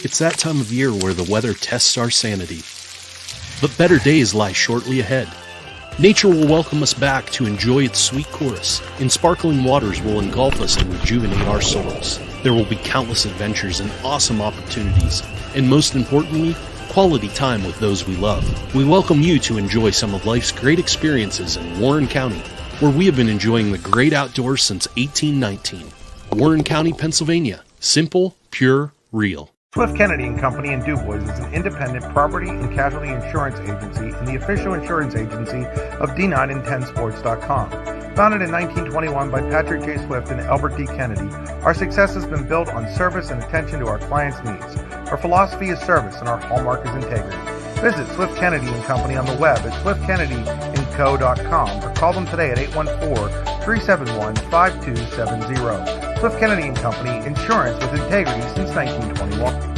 It's that time of year where the weather tests our sanity. But better days lie shortly ahead. Nature will welcome us back to enjoy its sweet chorus, and sparkling waters will engulf us and rejuvenate our souls. There will be countless adventures and awesome opportunities, and most importantly, quality time with those we love. We welcome you to enjoy some of life's great experiences in Warren County, where we have been enjoying the great outdoors since 1819. Warren County, Pennsylvania. Simple, pure, real. Swift Kennedy and Company in DuBois is an independent property and casualty insurance agency and the official insurance agency of D9and10sports.com. Founded in 1921 by Patrick J. Swift and Albert D. Kennedy, our success has been built on service and attention to our clients' needs. Our philosophy is service and our hallmark is integrity. Visit Swift Kennedy and Company on the web at swiftkennedyandco.com or call them today at 814-371-5270. Swift Kennedy and Company, insurance with integrity since 1921.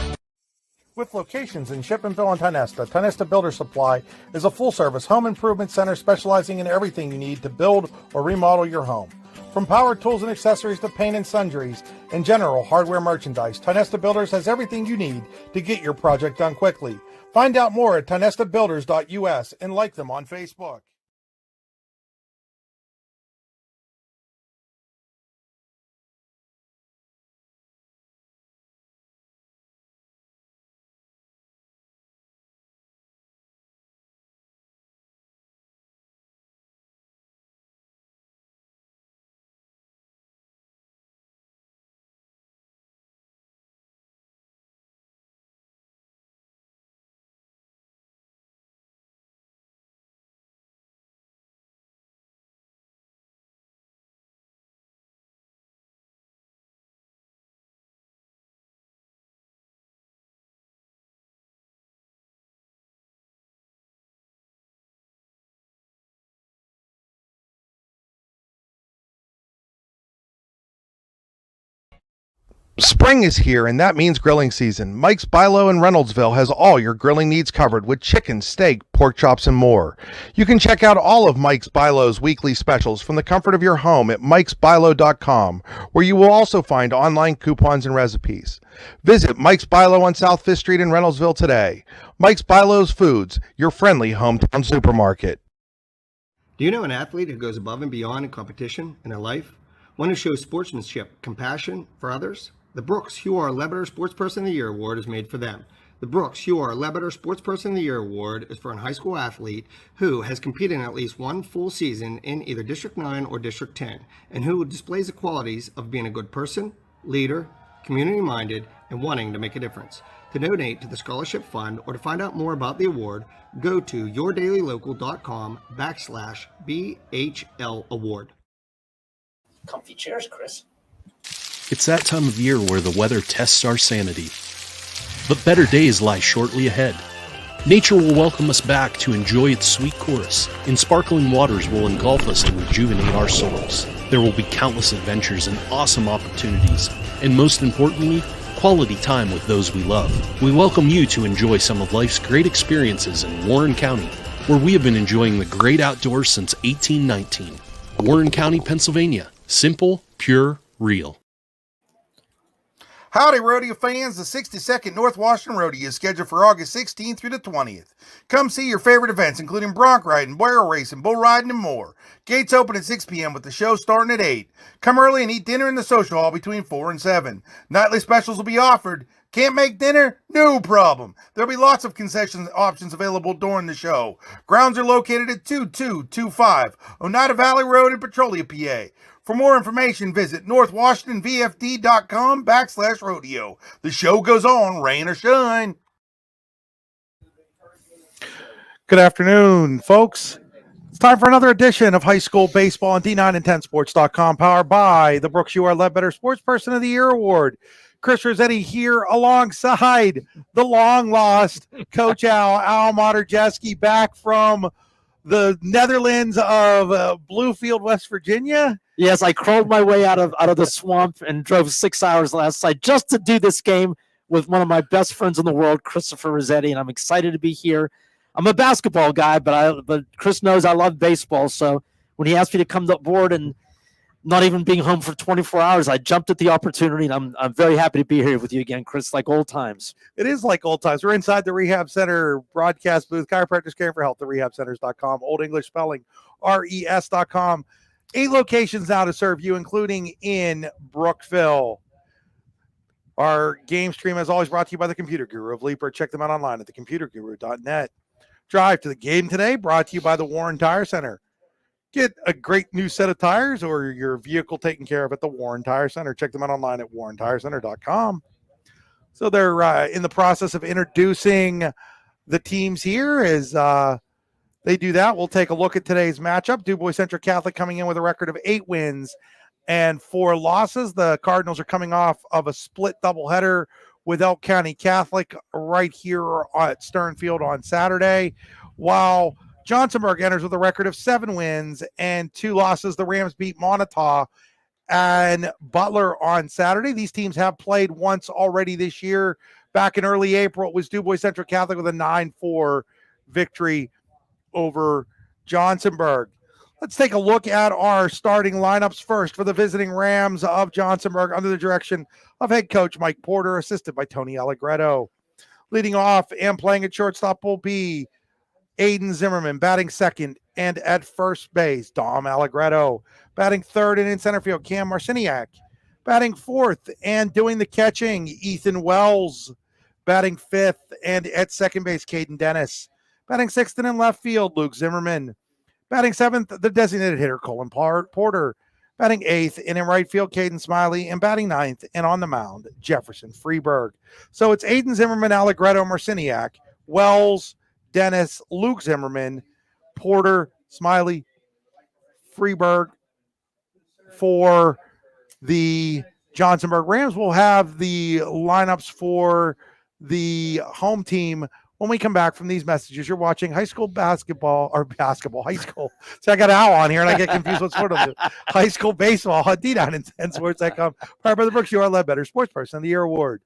With locations in Shippenville and Tionesta, Tionesta Builder Supply is a full-service home improvement center specializing in everything you need to build or remodel your home. From power tools and accessories to paint and sundries and general hardware merchandise, Tionesta Builders has everything you need to get your project done quickly. Find out more at tionestabuilders.us and like them on Facebook. Spring is here, and that means grilling season. Mike's Bilo in Reynoldsville has all your grilling needs covered with chicken, steak, pork chops, and more. You can check out all of Mike's Bilo's weekly specials from the comfort of your home at mikesbilo.com, where you will also find online coupons and recipes. Visit Mike's Bilo on South 5th Street in Reynoldsville today. Mike's Bilo's Foods, your friendly hometown supermarket. Do you know an athlete who goes above and beyond in competition in their life? One who shows sportsmanship, compassion for others? The Brooks Huar Lebeter Sportsperson of the Year Award is made for them. The Brooks Huar Lebeter Sportsperson of the Year Award is for a high school athlete who has competed in at least one full season in either District 9 or District 10, and who displays the qualities of being a good person, leader, community-minded, and wanting to make a difference. To donate to the Scholarship Fund or to find out more about the award, go to yourdailylocal.com/BHL Award. Comfy chairs, Chris. It's that time of year where the weather tests our sanity. But better days lie shortly ahead. Nature will welcome us back to enjoy its sweet chorus, and sparkling waters will engulf us and rejuvenate our souls. There will be countless adventures and awesome opportunities, and most importantly, quality time with those we love. We welcome you to enjoy some of life's great experiences in Warren County, where we have been enjoying the great outdoors since 1819. Warren County, Pennsylvania. Simple, pure, real. Howdy, rodeo fans. The 62nd North Washington Rodeo is scheduled for August 16th through the 20th. Come see your favorite events, including bronc riding, barrel racing, bull riding, and more. Gates open at 6 p.m. with the show starting at 8. Come early and eat dinner in the social hall between 4 and 7. Nightly specials will be offered. Can't make dinner? No problem. There'll be lots of concession options available during the show. Grounds are located at 2225 Oneida Valley Road in Petrolia, PA. For more information, visit northwashingtonvfd.com/rodeo. The show goes on, rain or shine. Good afternoon, folks. It's time for another edition of High School Baseball on D9and10sports.com, powered by the Brooks UR Leadbetter Sportsperson of the Year Award. Chris Rossetti here alongside the long-lost Coach Al Moderjeski, back from the Netherlands of Bluefield, West Virginia. Yes, I crawled my way out of the swamp and drove 6 hours last night just to do this game with one of my best friends in the world, Christopher Rossetti, and I'm excited to be here. I'm a basketball guy, but Chris knows I love baseball, so when he asked me to come aboard and not even being home for 24 hours. I jumped at the opportunity, and I'm very happy to be here with you again, Chris, like old times. It is like old times. We're inside the Rehab Center broadcast booth. Chiropractors caring for health at rehabcenters.com. Old English spelling, RES.com. 8 locations now to serve you, including in Brookville. Our game stream, as always, brought to you by the Computer Guru of Leaper. Check them out online at thecomputerguru.net. Drive to the game today, brought to you by the Warren Tire Center. Get a great new set of tires or your vehicle taken care of at the Warren Tire Center. Check them out online at warrentirecenter.com. So they're in the process of introducing the teams here. As they do that, we'll take a look at today's matchup. Du Bois Central Catholic coming in with a record of 8 wins and 4 losses. The Cardinals are coming off of a split doubleheader with Elk County Catholic right here at Stern Field on Saturday, while Johnsonburg enters with a record of 7 wins and 2 losses. The Rams beat Montauk and Butler on Saturday. These teams have played once already this year. Back in early April, it was Du Bois Central Catholic with a 9-4 victory over Johnsonburg. Let's take a look at our starting lineups first for the visiting Rams of Johnsonburg under the direction of head coach Mike Porter, assisted by Tony Alec Greto. Leading off and playing at shortstop will be Aiden Zimmerman, batting second and at first base, Dom Allegretto. Batting third and in center field, Cam Marciniak. Batting fourth and doing the catching, Ethan Wells. Batting fifth and at second base, Caden Dennis. Batting sixth and in left field, Luke Zimmerman. Batting seventh, the designated hitter, Colin Porter. Batting eighth and in right field, Caden Smiley. And batting ninth and on the mound, Jefferson Freeberg. So it's Aiden Zimmerman, Allegretto, Marciniak, Wells, Dennis, Luke Zimmerman, Porter, Smiley, Freeberg for the Johnsonburg Rams. We'll have the lineups for the home team when we come back from these messages. You're watching high school high school. So I got an owl on here and I get confused what sport I'm doing. High school baseball on D9 and 10 Sports.com. Powered by the Brooks, you are led better sports person of the year award.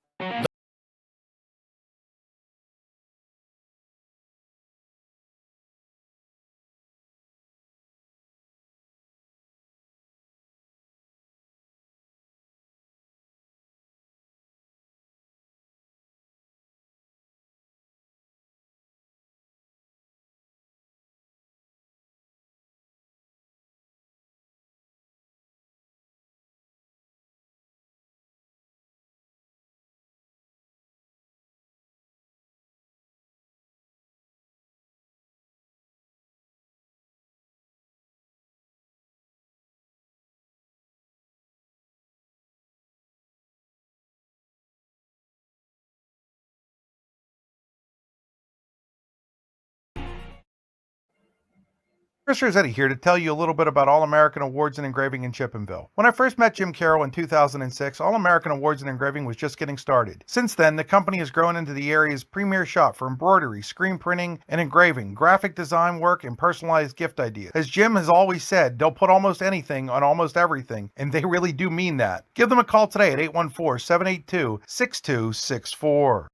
Chris Rossetti here to tell you a little bit about All-American Awards and Engraving in Chippenville. When I first met Jim Carroll in 2006, All-American Awards and Engraving was just getting started. Since then, the company has grown into the area's premier shop for embroidery, screen printing, and engraving, graphic design work, and personalized gift ideas. As Jim has always said, they'll put almost anything on almost everything, and they really do mean that. Give them a call today at 814-782-6264.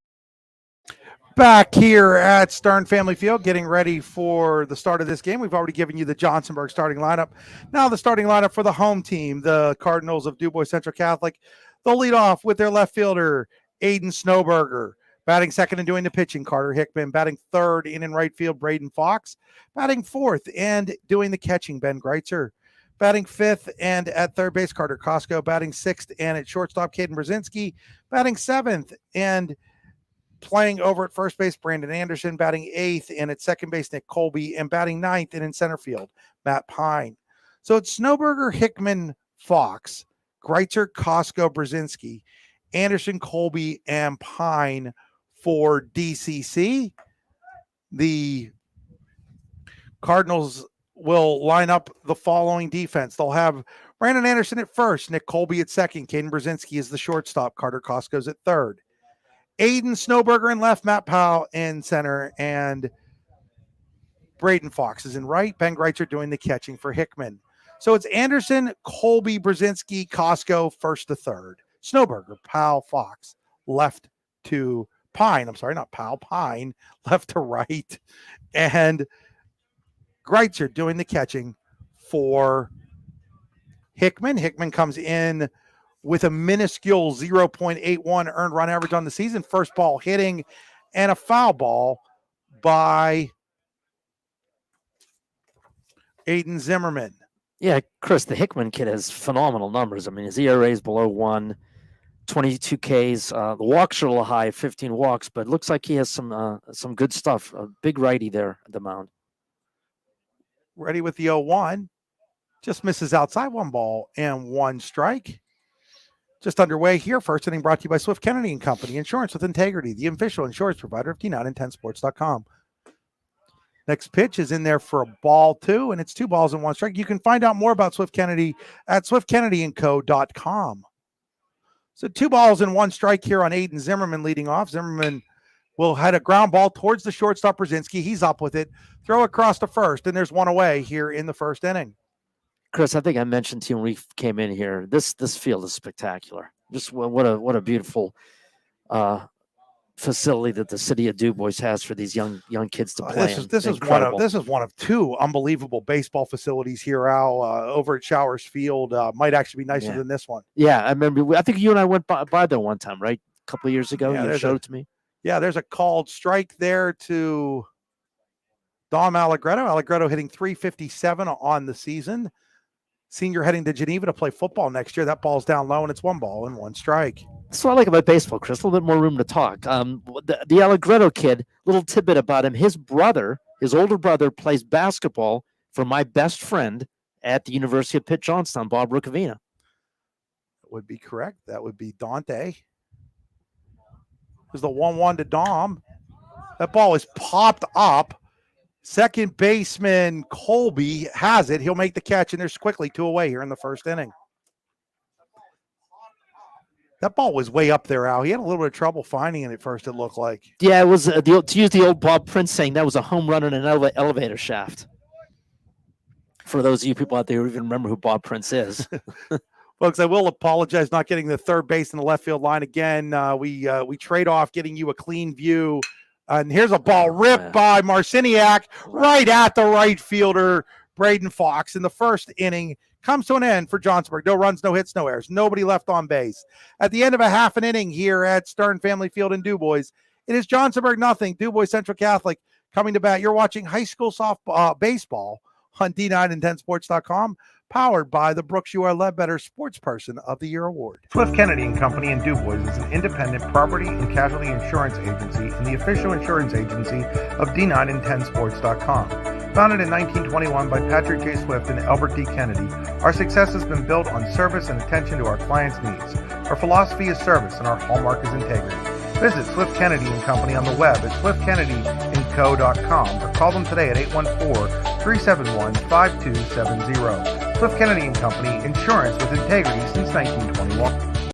Back here at Stern Family Field, getting ready for the start of this game. We've already given you the Johnsonburg starting lineup. Now the starting lineup for the home team, the Cardinals of Du Bois Central Catholic. They'll lead off with their left fielder, Aiden Snowberger. Batting second and doing the pitching, Carter Hickman. Batting third in right field, Braden Fox. Batting fourth and doing the catching, Ben Greitzer. Batting fifth and at third base, Carter Costco. Batting sixth and at shortstop, Caden Brzezinski. Batting seventh and playing over at first base, Brandon Anderson. Batting eighth and at second base, Nick Colby. And batting ninth and in center field, Matt Pine. So it's Snowberger, Hickman, Fox, Greitzer, Costco, Brzezinski, Anderson, Colby, and Pine for DCC. The Cardinals will line up the following defense. They'll have Brandon Anderson at first, Nick Colby at second, Caden Brzezinski is the shortstop, Carter Costco's at third. Aiden Snowberger in left, Matt Powell in center, and Braden Fox is in right. Ben Greitzer doing the catching for Hickman. So it's Anderson, Colby, Brzezinski, Costco, first to third. Snowberger, Powell, Fox, left to Pine. I'm sorry, not Powell, Pine, left to right. And Greitzer doing the catching for Hickman. Hickman comes in with a minuscule 0.81 earned run average on the season. First ball hitting and a foul ball by Aiden Zimmerman. Yeah, Chris, the Hickman kid has phenomenal numbers. I mean, his ERA is below 1, 22 Ks. The walks are a little high, 15 walks, but it looks like he has some good stuff. A big righty there at the mound. Ready with the 0-1. Just misses outside, 1 ball and 1 strike. Just underway here. First inning brought to you by Swift Kennedy and Company. Insurance with integrity, the official insurance provider of D9and10sports.com. Next pitch is in there for a ball 2, and it's 2 balls and 1 strike. You can find out more about Swift Kennedy at swiftkennedyandco.com. So 2 balls and 1 strike here on Aiden Zimmerman leading off. Zimmerman will head a ground ball towards the shortstop, Brzezinski. He's up with it. Throw across to first, and there's 1 away here in the first inning. Chris, I think I mentioned to you when we came in here, this field is spectacular. Just what a beautiful facility that the city of DuBois has for these young kids to play. This is one of 2 unbelievable baseball facilities here, Al, over at Showers Field. Might actually be nicer than this one. Yeah, I remember. I think you and I went by there one time, right? A couple of years ago. You showed it to me. Yeah, there's a called strike there to Dom Alec Greto. Alec Greto hitting .357 on the season. Senior heading to Geneva to play football next year. That ball's down low, and it's 1 ball and 1 strike. That's what I like about baseball, Chris. A little bit more room to talk. The Alec Greto kid, little tidbit about him. His older brother, plays basketball for my best friend at the University of Pitt Johnstown, Bob Rukavina. That would be correct. That would be Dante. There's the 1-1 to Dom. That ball is popped up. Second baseman Colby has it. He'll make the catch, and there's quickly 2 away here in the first inning. That ball was way up there, Al. He had a little bit of trouble finding it at first, it looked like. Yeah, it was, to use the old Bob Prince saying, that was a home run in an elevator shaft. For those of you people out there who even remember who Bob Prince is. Folks, I will apologize not getting the third base in the left field line again. We trade off getting you a clean view. And here's a ball ripped by Marciniak right at the right fielder, Braden Fox, in the first inning. Comes to an end for Johnsonburg. No runs, no hits, no errors. Nobody left on base. At the end of a half an inning here at Stern Family Field in DuBois, it is Johnsonburg nothing. DuBois Central Catholic coming to bat. You're watching high school baseball on D9and10sports.com, powered by the Brooks You Are Ledbetter Sports Person of the Year Award. Swift Kennedy and Company in DuBois is an independent property and casualty insurance agency and the official insurance agency of D9and10sports.com. Founded in 1921 by Patrick J. Swift and Albert D. Kennedy, our success has been built on service and attention to our clients' needs. Our philosophy is service and our hallmark is integrity. Visit Swift Kennedy and Company on the web at swiftkennedyandco.com or call them today at 814-371-5270. Swift Kennedy and Company, insurance with integrity since 1921.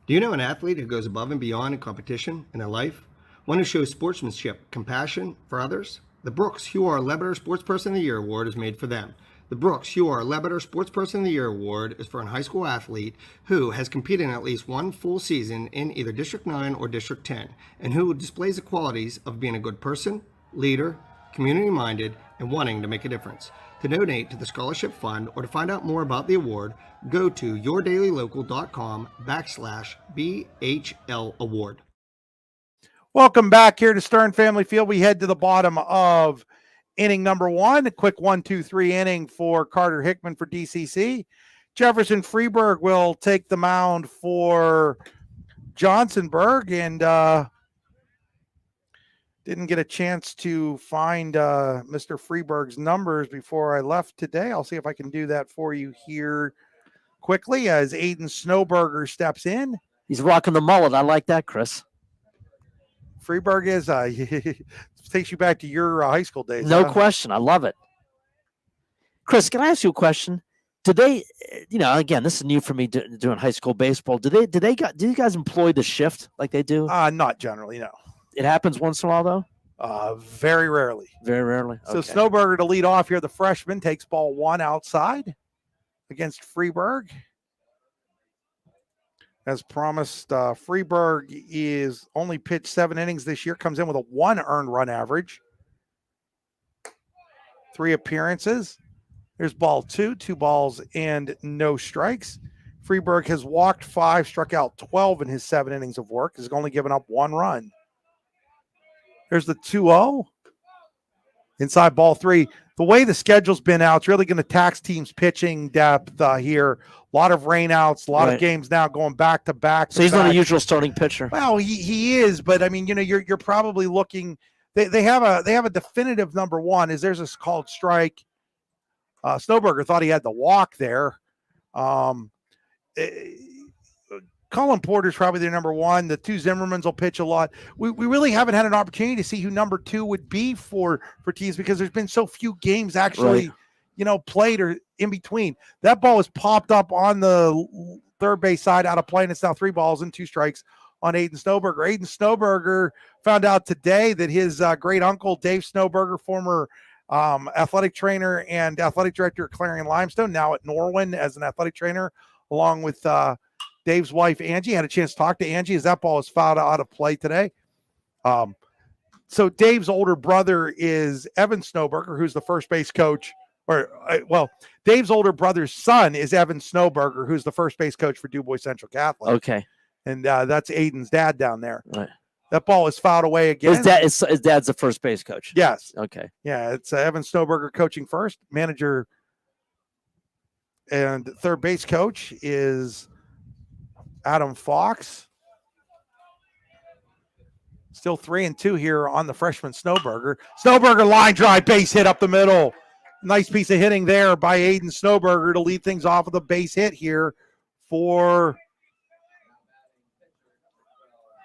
Do you know an athlete who goes above and beyond in competition in their life? One who shows sportsmanship, compassion for others? The Brooks Hugh R. Ledbetter Sports Person of the Year Award is made for them. The Brooks Hugh R. Ledbetter Sports Person of the Year Award is for a high school athlete who has competed in at least 1 full season in either District 9 or District 10, and who displays the qualities of being a good person, leader, community-minded, and wanting to make a difference. To donate to the Scholarship Fund or to find out more about the award, go to yourdailylocal.com/BHL Award. Welcome back here to Stern Family Field. We head to the bottom of inning number 1. A quick 1-2-3 inning for Carter Hickman for DCC. Jefferson Freeburg will take the mound for Johnsonburg, and didn't get a chance to find Mr. Freeburg's numbers before I left today. I'll see if I can do that for you here quickly as Aiden Snowberger steps in. He's rocking the mullet. I like that, Chris. Freeburg is takes you back to your high school days. No question. I love it. Chris, can I ask you a question? Did they, again, this is new for me doing high school baseball. Do you guys employ the shift like they do? Not generally, no. It happens once in a while, though? Very rarely. Very rarely. So Snowberger to lead off here. The freshman takes ball 1 outside against Freeburg. As promised, Freeburg is only pitched 7 innings this year, comes in with a 1 earned run average. 3 appearances. There's ball 2, 2 balls and no strikes. Freeburg has walked 5, struck out 12 in his 7 innings of work, has only given up 1 run. There's the 2-0. Inside ball 3. The way the schedule's been out, it's really going to tax teams' pitching depth here. A lot of rainouts, a lot of games now going back to back. So he's not a usual starting pitcher. Well, he is, but I mean, you're probably looking. They have a definitive number 1. There's a called strike. Snowberger thought he had the walk there. Colin Porter's probably their number 1. The 2 Zimmermans will pitch a lot. We really haven't had an opportunity to see who number 2 would be for teams because there's been so few games actually, played or in between. That ball was popped up on the third base side out of play, and it's now 3 balls and 2 strikes on Aiden Snowberger. Aiden Snowberger found out today that his great uncle, Dave Snowberger, former athletic trainer and athletic director at Clarion Limestone, now at Norwin as an athletic trainer, along with Dave's wife, Angie. Had a chance to talk to Angie as that ball is fouled out of play today. So Dave's older brother is Evan Snowberger, who's the first base coach. Dave's older brother's son is Evan Snowberger, who's the first base coach for DuBois Central Catholic. Okay. And that's Aiden's dad down there. Right. That ball is fouled away again. His dad's the first base coach. Yes. Okay. Yeah, it's Evan Snowberger coaching first. Manager and third base coach is Adam Fox. Still 3-2 here on the freshman Snowberger. Snowberger line drive, base hit up the middle. Nice piece of hitting there by Aiden Snowberger to lead things off with a base hit here for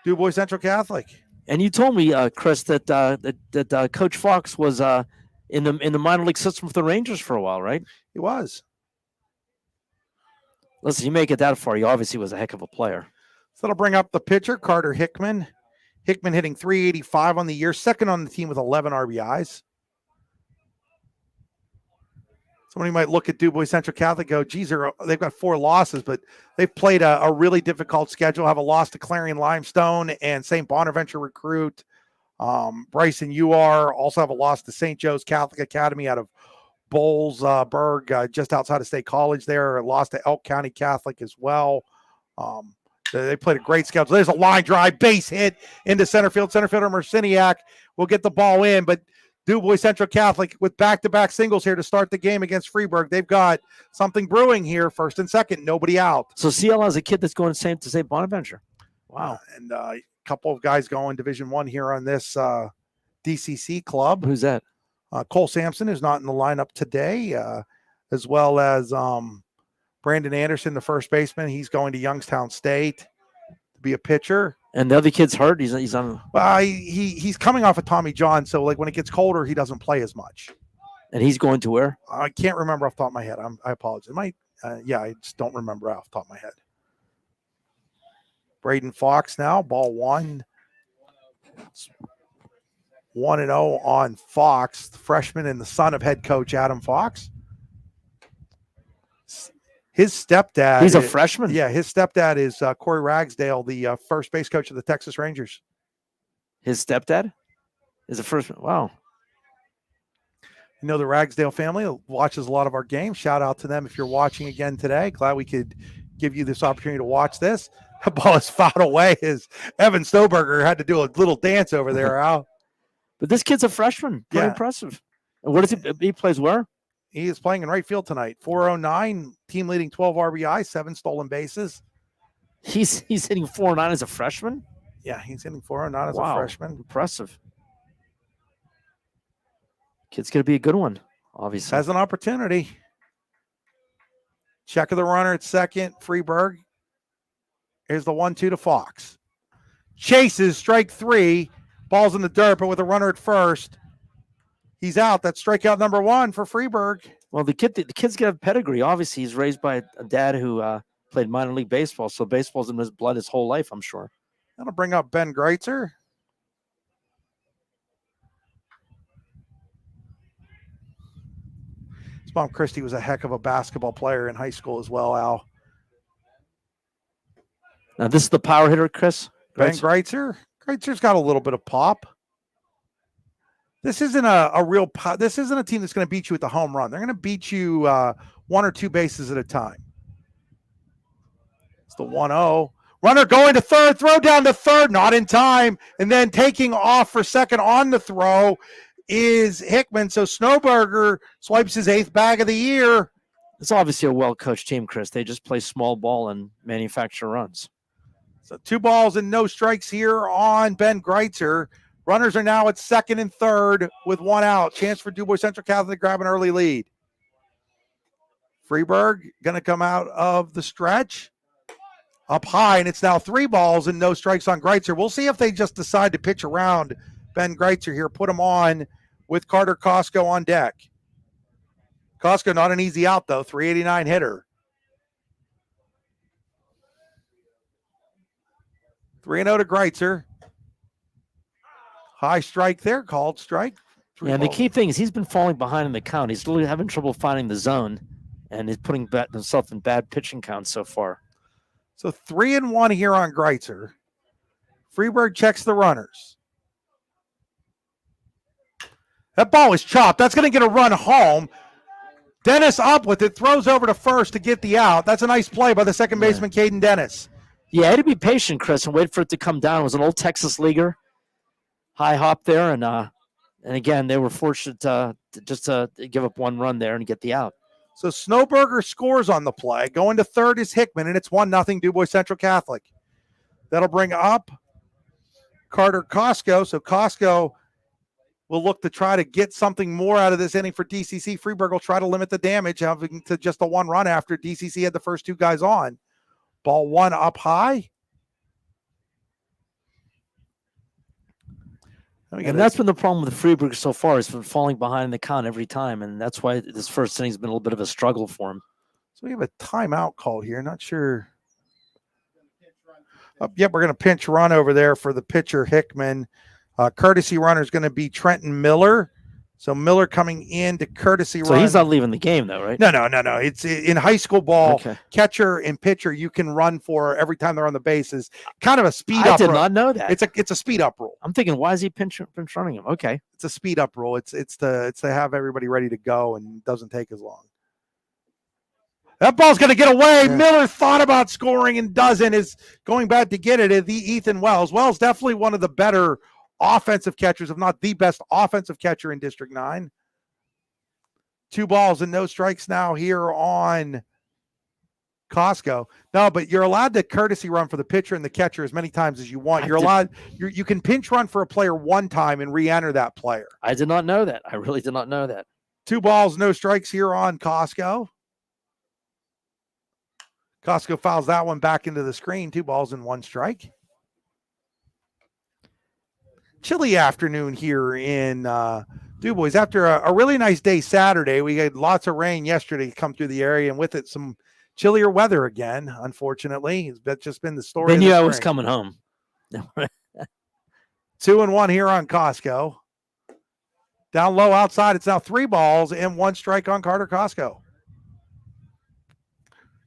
DuBois Central Catholic. And you told me, Chris, that Coach Fox was in the minor league system for the Rangers for a while, right? He was. Listen, you make it that far. He obviously was a heck of a player. So that'll bring up the pitcher, Carter Hickman. Hickman hitting .385 on the year, second on the team with 11 RBIs. Somebody might look at DuBois Central Catholic and go, geez, they've got 4 losses, but they've played a really difficult schedule. Have a loss to Clarion Limestone and St. Bonaventure Recruit. Bryson UR also have a loss to St. Joe's Catholic Academy out of Bollesburg, just outside of State College there. Lost to Elk County Catholic as well. They played a great schedule. There's a line drive, base hit into center field. Center fielder Merciniak will get the ball in, but DuBois Central Catholic with back-to-back singles here to start the game against Freeburg. They've got something brewing here, first and second, nobody out. So CL has a kid that's going to St. Bonaventure. Wow. And a couple of guys going Division I here on this DCC club. Who's that? Cole Sampson is not in the lineup today, as well as Brandon Anderson, the first baseman. He's going to Youngstown State to be a pitcher. And the other kid's hurt. He's on. He's coming off of Tommy John, so like when it gets colder, he doesn't play as much. And he's going to where? I can't remember off the top of my head. I apologize. I just don't remember off the top of my head. Braden Fox now, ball 1. It's 1-0 on Fox, the freshman and the son of head coach Adam Fox. His stepdad. He's a freshman? Yeah, his stepdad is Corey Ragsdale, the first base coach of the Texas Rangers. His stepdad is a freshman. Wow. You know, the Ragsdale family watches a lot of our games. Shout out to them if you're watching again today. Glad we could give you this opportunity to watch this. The ball is fouled away as Evan Snowberger had to do a little dance over there, Al. But this kid's a freshman. Pretty impressive. And what is he plays where? He is playing in right field tonight. 409, team leading 12 RBI, 7 stolen bases. He's hitting 409 as a freshman? Yeah, he's hitting 409 as a freshman. Impressive. Kid's going to be a good one, obviously. Has an opportunity. Check of the runner at second, Freeburg. Here's the 1-2 to Fox. Chases, strike 3. Ball's in the dirt, but with a runner at first. He's out. That's strikeout number 1 for Freeburg. Well, the kid's got a pedigree. Obviously, he's raised by a dad who played minor league baseball, so baseball's in his blood his whole life, I'm sure. That'll bring up Ben Greitzer. His mom, Christy, was a heck of a basketball player in high school as well, Al. Now, this is the power hitter, Chris? Ben Greitzer. Greitzer's got a little bit of pop. This isn't this isn't a team that's going to beat you at the home run. They're going to beat you one or two bases at a time. It's the 1-0. Runner going to third, throw down to third, not in time. And then taking off for second on the throw is Hickman. So Snowberger swipes his 8th bag of the year. It's obviously a well-coached team, Chris. They just play small ball and manufacture runs. So 2 balls and no strikes here on Ben Greitzer. Runners are now at second and third with 1 out. Chance for DuBois Central Catholic to grab an early lead. Freeburg going to come out of the stretch. Up high, and it's now 3 balls and no strikes on Greitzer. We'll see if they just decide to pitch around Ben Greitzer here, put him on with Carter Costco on deck. Costco not an easy out, though, 389 hitter. 3-0 to Greitzer. High strike there, called strike. Yeah, and the key thing is he's been falling behind in the count. He's really having trouble finding the zone, and he's putting himself in bad pitching counts so far. So 3-1 here on Greitzer. Freeburg checks the runners. That ball is chopped. That's going to get a run home. Dennis up with it, throws over to first to get the out. That's a nice play by the second baseman, Caden Dennis. Yeah, I had to be patient, Chris, and wait for it to come down. It was an old Texas leaguer. High hop there, and again, they were fortunate to give up 1 run there and get the out. So Snowberger scores on the play. Going to third is Hickman, and it's 1-0 DuBois Central Catholic. That'll bring up Carter Costco. So Costco will look to try to get something more out of this inning for DCC. Freeburg will try to limit the damage, having to just a 1 run after DCC had the first 2 guys on. Ball 1 up high. And that's been the problem with Freeburg so far. He's been falling behind in the count every time, and that's why this first inning's been a little bit of a struggle for him. So we have a timeout call here. Not sure. Yep, we're going to pinch run over there for the pitcher, Hickman. Courtesy runner is going to be Trenton Miller. So Miller coming in to courtesy run. So he's not leaving the game, though, right? No. It's in high school ball. Okay. Catcher and pitcher you can run for every time they're on the bases. Kind of a speed up. I did not know that. It's a speed up rule. I'm thinking, why is he pinch running him? Okay. It's a speed up rule. It's to have everybody ready to go and doesn't take as long. That ball's going to get away. Yeah. Miller thought about scoring and doesn't. Is going back to get it. The Ethan Wells. Wells definitely one of the better offensive catchers, if not the best offensive catcher in District 9. 2 balls and no strikes now here on Costco. No, but you're allowed to courtesy run for the pitcher and the catcher as many times as you want. You can pinch run for a player 1 time and re-enter that player. I did not know that. I really did not know that. 2 balls, no strikes here on Costco. Costco fouls that one back into the screen. 2 balls and 1 strike. Chilly afternoon here in DuBois. After a really nice day Saturday, we had lots of rain yesterday come through the area, and with it some chillier weather again, unfortunately. That's just been the story. They knew I was coming home. 2-1 here on Costco. Down low outside, it's now 3 balls and 1 strike on Carter Costco.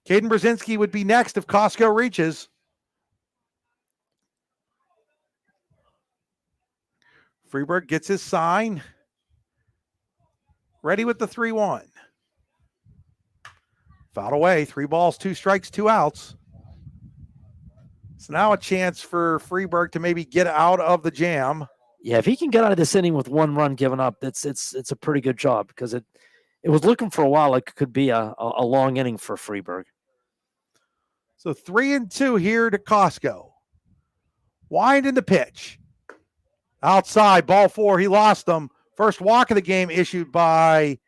Caden Brzezinski would be next if Costco reaches. Freeburg gets his sign. Ready with the 3-1. Fouled away. 3 balls, 2 strikes, 2 outs. So now a chance for Freeburg to maybe get out of the jam. Yeah, if he can get out of this inning with 1 run given up, it's a pretty good job, because it was looking for a while like it could be a long inning for Freeburg. So 3-2 here to Costco. Wind in the pitch. Outside, ball 4, he lost them. First walk of the game issued by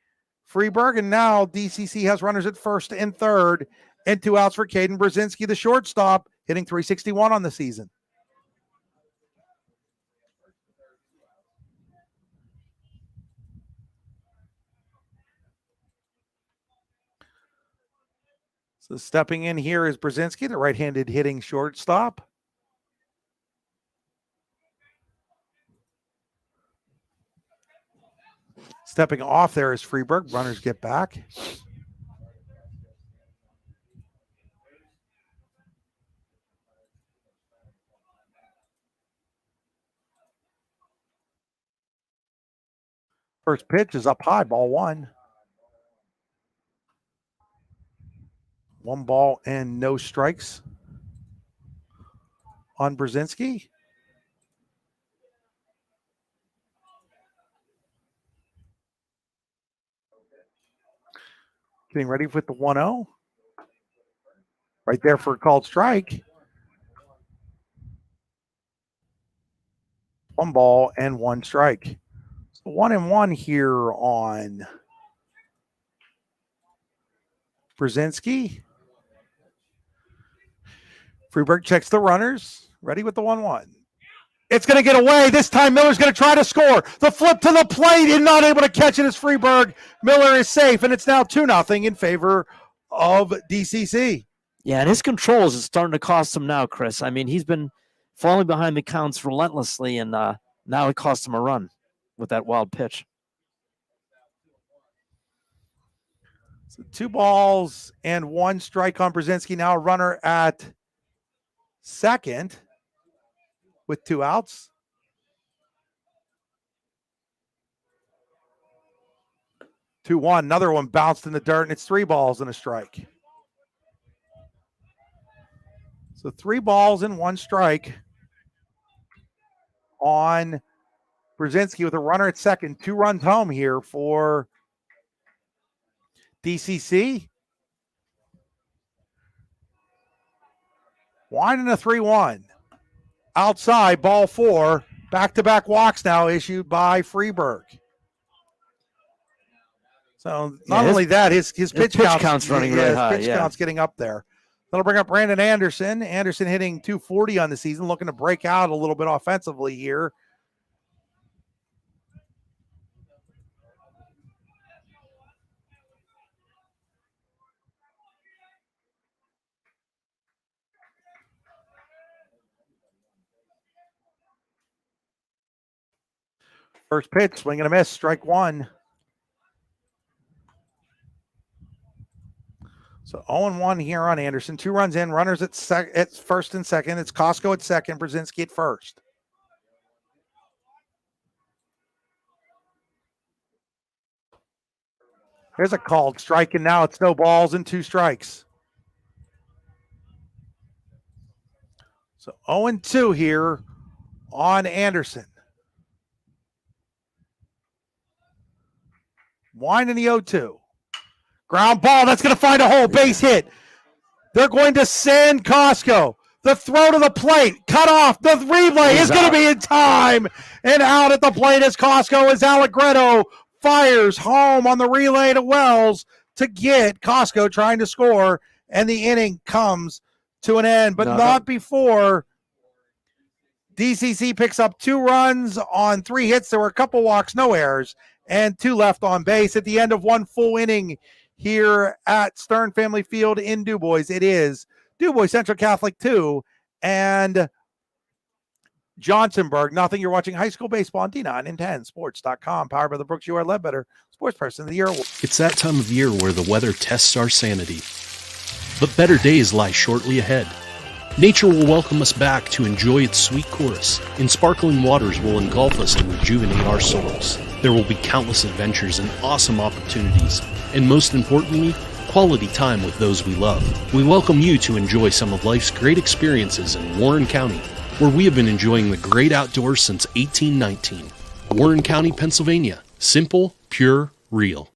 Freeburg, and now DCC has runners at first and third, and 2 outs for Caden Brzezinski, the shortstop, hitting .361 on the season. So stepping in here is Brzezinski, the right-handed hitting shortstop. Stepping off there is Freeburg. Runners get back. First pitch is up high, ball one. 1 ball and no strikes on Brzezinski. Getting ready with the 1-0. Right there for a called strike. 1 ball and 1 strike. So 1-1 here on Brzezinski. Freeberg checks the runners. Ready with the 1-1. It's going to get away. This time Miller's going to try to score. The flip to the plate and not able to catch it as Freeberg. Miller is safe, and it's now 2-0 in favor of DCC. Yeah, and his controls is starting to cost him now, Chris. I mean, he's been falling behind the counts relentlessly, and now it cost him a run with that wild pitch. So 2 balls and 1 strike on Brzezinski. Now a runner at second with 2 outs. Two one, another one bounced in the dirt, and it's 3 balls and a strike. So 3 balls and 1 strike on Brzezinski with a runner at second. 2 runs home here for DCC. Winding a 3-1. Outside, ball 4. Back-to-back walks now issued by Freeberg. So not only that, his pitch count's running really high. His pitch count's getting up there. That'll bring up Brandon Anderson. Anderson hitting .240 on the season, looking to break out a little bit offensively here. First pitch, swing and a miss, strike 1. So 0-1 here on Anderson. 2 runs in, runners at first and second. It's Costco at second, Brzezinski at first. Here's a called strike, and now it's no balls and 2 strikes. So 0-2 here on Anderson. Winding the 0-2. Ground ball, that's going to find a hole, base hit. They're going to send Costco. The throw to the plate, cut off. The replay is going to be in time. And out at the plate as Costco as Alec Greto fires home on the relay to Wells to get Costco trying to score. And the inning comes to an end, but not before DCC picks up 2 runs on 3 hits. There were a couple walks, no errors, and 2 left on base at the end of 1 full inning here at Stern Family Field in DuBois. It is DuBois Central Catholic 2 and Johnsonburg nothing. You're watching high school baseball on D9 and 10 sports.com, powered by the Brooks UR Ledbetter Sports Person of the Year Award. It's that time of year where the weather tests our sanity. But better days lie shortly ahead. Nature will welcome us back to enjoy its sweet chorus, and sparkling waters will engulf us to rejuvenate our souls. There will be countless adventures and awesome opportunities, and most importantly, quality time with those we love. We welcome you to enjoy some of life's great experiences in Warren County, where we have been enjoying the great outdoors since 1819. Warren County, Pennsylvania. Simple, pure, real.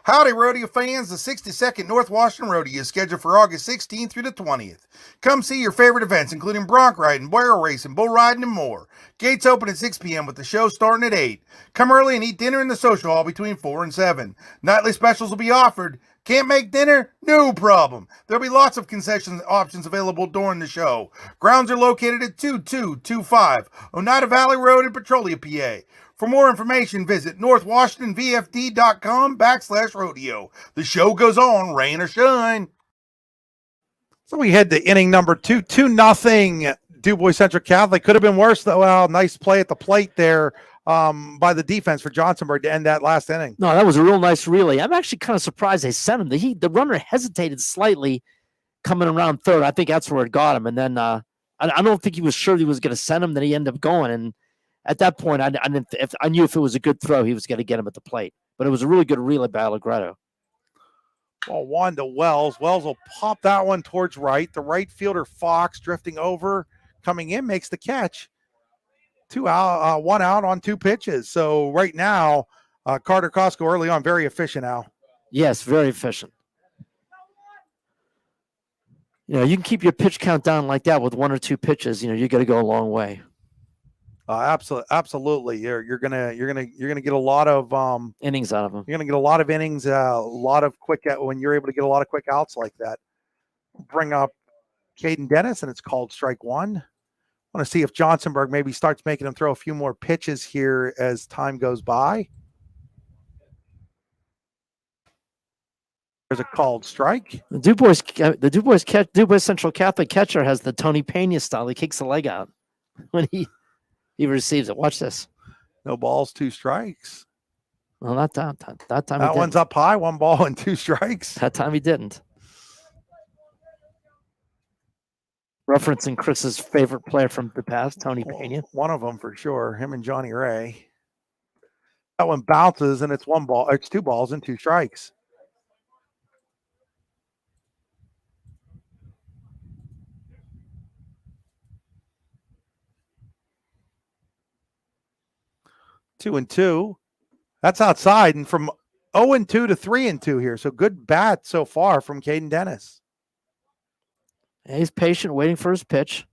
Howdy, rodeo fans. The 62nd North Washington Rodeo is scheduled for August 16th through the 20th. Come see your favorite events, including bronc riding, barrel racing, bull riding, and more. Gates open at 6 p.m. with the show starting at 8. Come early and eat dinner in the social hall between 4 and 7. Nightly specials will be offered. Can't make dinner? No problem. There'll be lots of concession options available during the show. Grounds are located at 2225 Oneida Valley Road in Petrolia, PA. For more information, visit northwashingtonvfd.com/rodeo. The show goes on, rain or shine. So we head to inning number 2, 2-0 DuBois Central Catholic. Could have been worse, though. Well, nice play at the plate there by the defense for Johnsonburg to end that last inning. No, that was a real nice relay. I'm actually kind of surprised they sent him. The runner hesitated slightly coming around third. I think that's where it got him. And then I don't think he was sure he was going to send him. Then he ended up going. And at that point, I didn't. If I knew if it was a good throw, he was going to get him at the plate. But it was a really good relay by Alec Greto. Ball one to Wells. Wells will pop that one towards right. The right fielder Fox drifting over, coming in, makes the catch. 2 out, 1 out on 2 pitches. So right now, Carter Costco early on, very efficient now. Yes, very efficient. You know, you can keep your pitch count down like that with 1 or 2 pitches. You know, you got to go a long way. Absolutely. You're gonna get a lot of Innings out of them. You're gonna get a lot of innings, a lot of quick when you're able to get a lot of quick outs like that. Bring up Caden Dennis, and it's called strike 1. I want to see if Johnsonburg maybe starts making him throw a few more pitches here as time goes by. There's a called strike. The DuBois Central Catholic catcher has the Tony Pena style. He kicks the leg out when he receives it. Watch this. No balls, 2 strikes. Well, not that time. That one's up high. 1 ball and 2 strikes. That time he didn't. Referencing Chris's favorite player from the past, Tony Pena. One of them for sure. Him and Johnny Ray. That one bounces, and it's 1 ball. It's 2 balls and 2 strikes. Two and 2. That's outside, and from 0-2 to 3-2 here. So good bat so far from Caden Dennis. And he's patient, waiting for his pitch.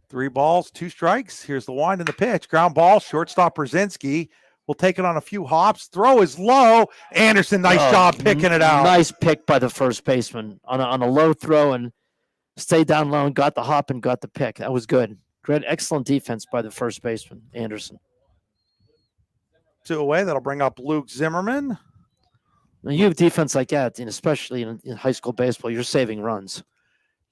3 balls, 2 strikes. Here's the wind and the pitch. Ground ball, shortstop Brzezinski will take it on a few hops. Throw is low. Anderson, nice job picking it out. Nice pick by the first baseman on a low throw, and stayed down low and got the hop and got the pick. That was good. Great, excellent defense by the first baseman, Anderson. 2 away. That'll bring up Luke Zimmerman. Now you have defense like that, and especially in high school baseball, you're saving runs.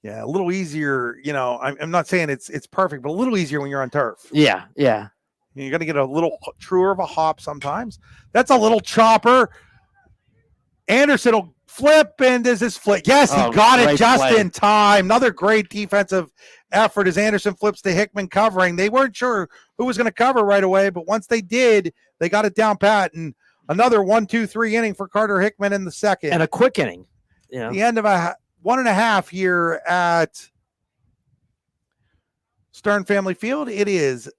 Yeah, a little easier. You know, I'm not saying it's perfect, but a little easier when you're on turf. Yeah. You're going to get a little truer of a hop sometimes. That's a little chopper. Anderson will flip, and does this flip? Yes, he got it just in time. Another great defensive effort as Anderson flips to Hickman covering. They weren't sure who was going to cover right away, but once they did, they got it down pat. And another 1-2-3 inning for Carter Hickman in the second. And a quick inning. Yeah. The end of a 1.5 here at Stern Family Field. It is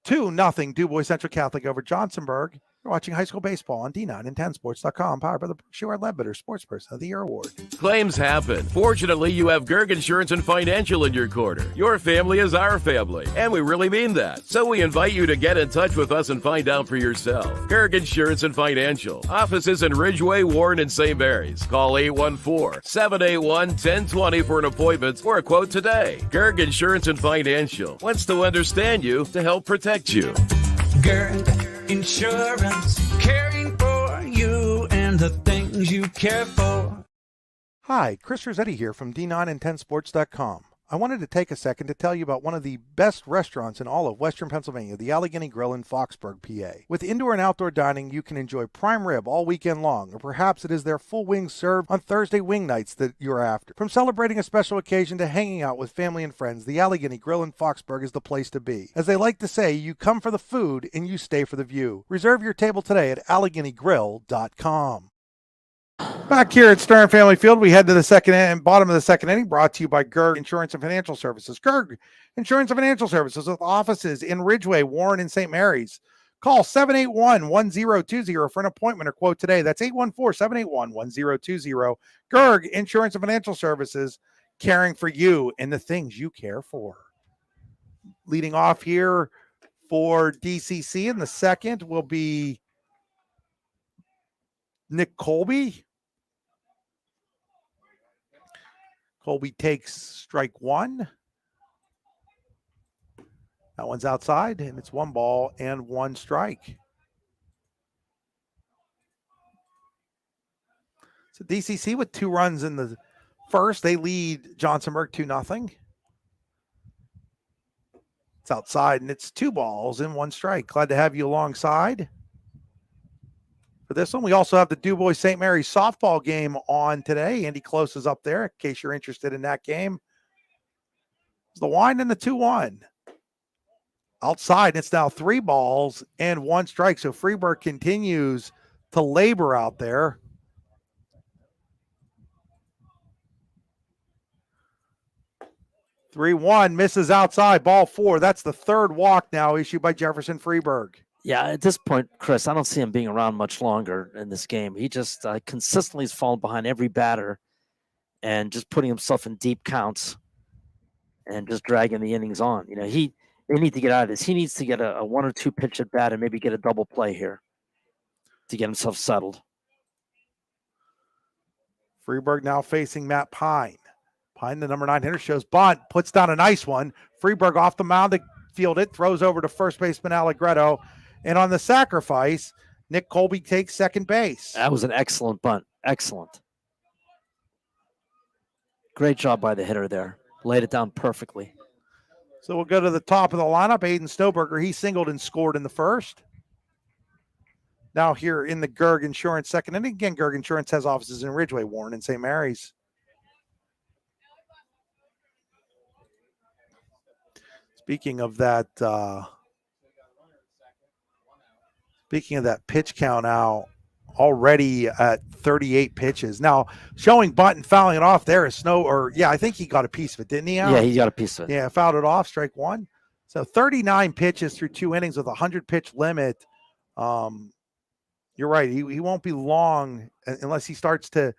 2-0 DuBois Central Catholic over Johnsonburg. You're watching high school baseball on D9and10sports.com, powered by the Schuart Ledbetter Sports Person of the Year Award. Claims happen. Fortunately, you have Gerg Insurance and Financial in your corner. Your family is our family, and we really mean that. So we invite you to get in touch with us and find out for yourself. Gerg Insurance and Financial. Offices in Ridgeway, Warren, and St. Mary's. Call 814-781-1020 for an appointment or a quote today. Gerg Insurance and Financial wants to understand you to help protect you. Gerg Insurance, caring for you and the things you care for. Hi, Chris Rossetti here from D9and10sports.com. I wanted to take a second to tell you about one of the best restaurants in all of Western Pennsylvania, the Allegheny Grill in Foxborg, PA. With indoor and outdoor dining, you can enjoy prime rib all weekend long, or perhaps it is their full wings served on Thursday wing nights that you're after. From celebrating a special occasion to hanging out with family and friends, the Allegheny Grill in Foxborg is the place to be. As they like to say, you come for the food and you stay for the view. Reserve your table today at AlleghenyGrill.com. Back here at Stern Family Field, we head to the bottom of the second inning, brought to you by Gerg Insurance and Financial Services. Gerg Insurance and Financial Services with offices in Ridgeway, Warren, and St. Mary's. Call 781-1020 for an appointment or quote today. That's 814-781-1020. Gerg Insurance and Financial Services, caring for you and the things you care for. Leading off here for DCC in the second will be Nick Colby. Colby takes strike 1. That one's outside, and it's 1 ball and 1 strike. So DCC with 2 runs in the first. They lead Johnsonburg 2-0. It's outside, and it's 2 balls and 1 strike. Glad to have you alongside. For this one, we also have the DuBois St. Mary's softball game on today. Andy Close is up there in case you're interested in that game. The wind and the 2-1. Outside, it's now 3 balls and 1 strike. So Freeburg continues to labor out there. (3-1) misses outside, ball 4. That's the 3rd walk now issued by Jefferson Freeburg. Yeah, at this point, Chris, I don't see him being around much longer in this game. He just consistently has fallen behind every batter and just putting himself in deep counts and just dragging the innings on. You know, they need to get out of this. He needs to get a 1 or 2 pitch at bat and maybe get a double play here to get himself settled. Freeburg now facing Matt Pine. Pine, the number 9 hitter, shows bunt, puts down a nice one. Freeburg off the mound to field it, throws over to first baseman Alec Greto. And on the sacrifice, Nick Colby takes second base. That was an excellent bunt. Excellent. Great job by the hitter there. Laid it down perfectly. So we'll go to the top of the lineup. Aiden Snowberger, he singled and scored in the first. Now here in the Gerg Insurance second inning. Again, Gerg Insurance has offices in Ridgeway, Warren, and St. Mary's. Speaking of that pitch count now, already at 38 pitches. Now, showing bunt and fouling it off there is I think he got a piece of it, didn't he, Al? Yeah, he got a piece of it. Yeah, fouled it off, strike 1. So 39 pitches through 2 innings with a 100-pitch limit. You're right. He won't be long unless he starts to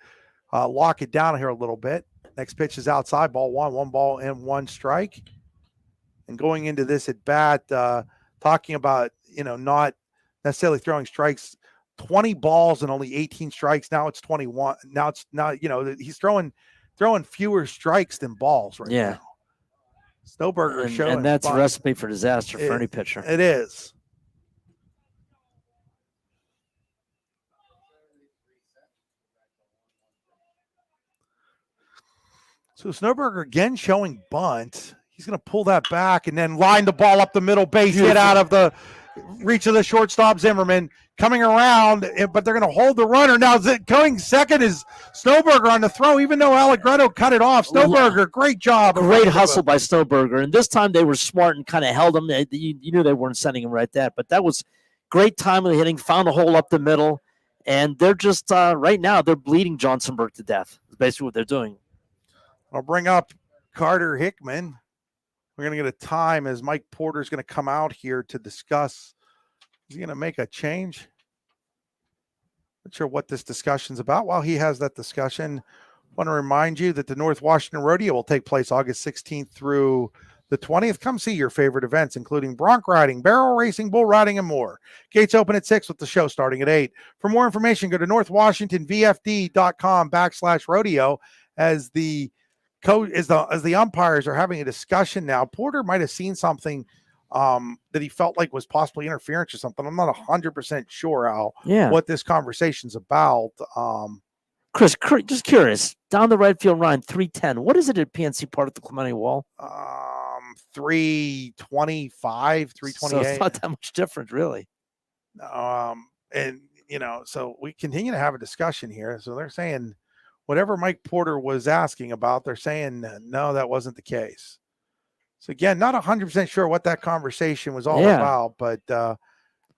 lock it down here a little bit. Next pitch is outside, ball 1, 1 ball and 1 strike. And going into this at bat, talking about, not necessarily throwing strikes, 20 balls and only 18 strikes. Now it's 21. Now it's not, he's throwing fewer strikes than balls right now. Snowberger showing. And that's a recipe for disaster for any pitcher. It is. So Snowberger again showing bunt. He's going to pull that back and then line the ball up the middle, base hit out of the reach of the shortstop Zimmerman. Coming around, but they're going to hold the runner. Now, going second is Snowberger on the throw, even though Alec Greto cut it off. Snowberger, great job. Great hustle by Snowberger. And this time they were smart and kind of held him. You knew they weren't sending him right there, but that was great timely hitting, found a hole up the middle. And they're just, right now, they're bleeding Johnsonburg to death. That's basically what they're doing. I'll bring up Carter Hickman. We're going to get a time as Mike Porter's going to come out here to discuss. Is he going to make a change? Not sure what this discussion's about. While he has that discussion, I want to remind you that the North Washington Rodeo will take place August 16th through the 20th. Come see your favorite events, including bronc riding, barrel racing, bull riding, and more. Gates open at 6 with the show starting at 8. For more information, go to northwashingtonvfd.com/rodeo as the coach as the umpires are having a discussion now. Porter might have seen something that he felt like was possibly interference or something. I'm not 100% sure, Al, what this conversation's about. Chris, just curious, down the right field line, 310. What is it at PNC Park at the Clemente Wall? 325, 328. So it's not that much different, really. And, so we continue to have a discussion here. So they're saying whatever Mike Porter was asking about, they're saying, no, that wasn't the case. So again, not 100% sure what that conversation was all about, but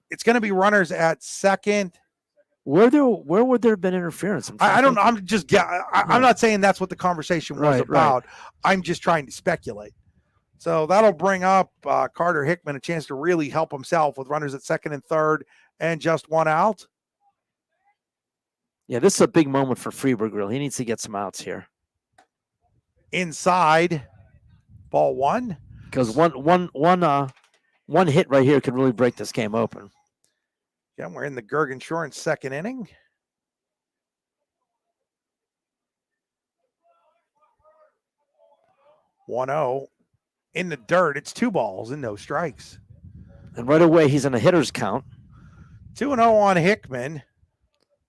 it's going to be runners at second. Where would there have been interference? I don't know. I'm not saying that's what the conversation was about. Right. I'm just trying to speculate. So that'll bring up Carter Hickman a chance to really help himself with runners at second and third and just 1 out. Yeah, this is a big moment for Freeburg. He needs to get some outs here. Inside, ball 1. Because one hit right here could really break this game open. Yeah, we're in the Gerg Insurance second inning. (1-0) in the dirt. It's 2 balls and no strikes. And right away, he's in a hitter's count. 2-0 on Hickman.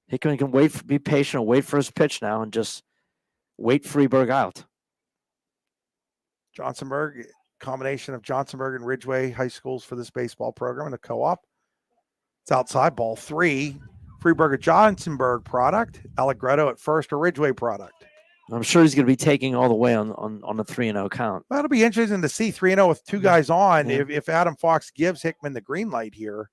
Hickman can be patient, wait for his pitch now, and just wait Freeburg out. Johnsonburg, combination of Johnsonburg and Ridgeway high schools for this baseball program in the co-op. It's outside, ball 3. Freeburg, a Johnsonburg product. Alec Greto at first, a Ridgeway product. I'm sure he's going to be taking all the way on a 3-0 count. That'll be interesting to see 3-0 with two guys on. Yeah. If Adam Fox gives Hickman the green light here.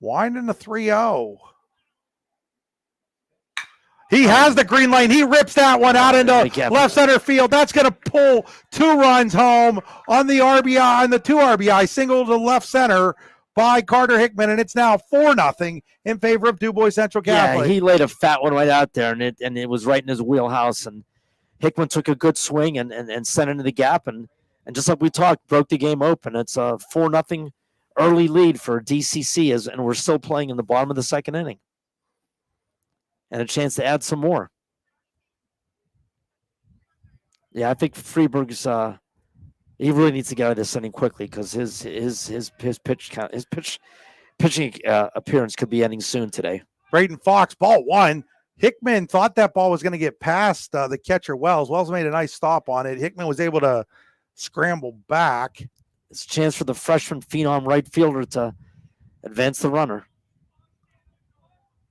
Winding the 3-0. He has the green light. He rips that one out into left center field. That's going to pull 2 runs home on the RBI, and the 2 RBI single to left center by Carter Hickman, and it's now 4-0 in favor of DuBois Central Catholic. Yeah, he laid a fat one right out there, and it was right in his wheelhouse. And Hickman took a good swing and sent it into the gap, and just like we talked, broke the game open. It's a 4-0 early lead for DCC, and we're still playing in the bottom of the second inning, and a chance to add some more. Yeah, I think Freeburg's he really needs to get out of this inning quickly because his pitching appearance could be ending soon today. Braden Fox, ball 1. Hickman thought that ball was going to get past the catcher Wells. Wells made a nice stop on it. Hickman was able to scramble back. It's a chance for the freshman phenom right fielder to advance the runner.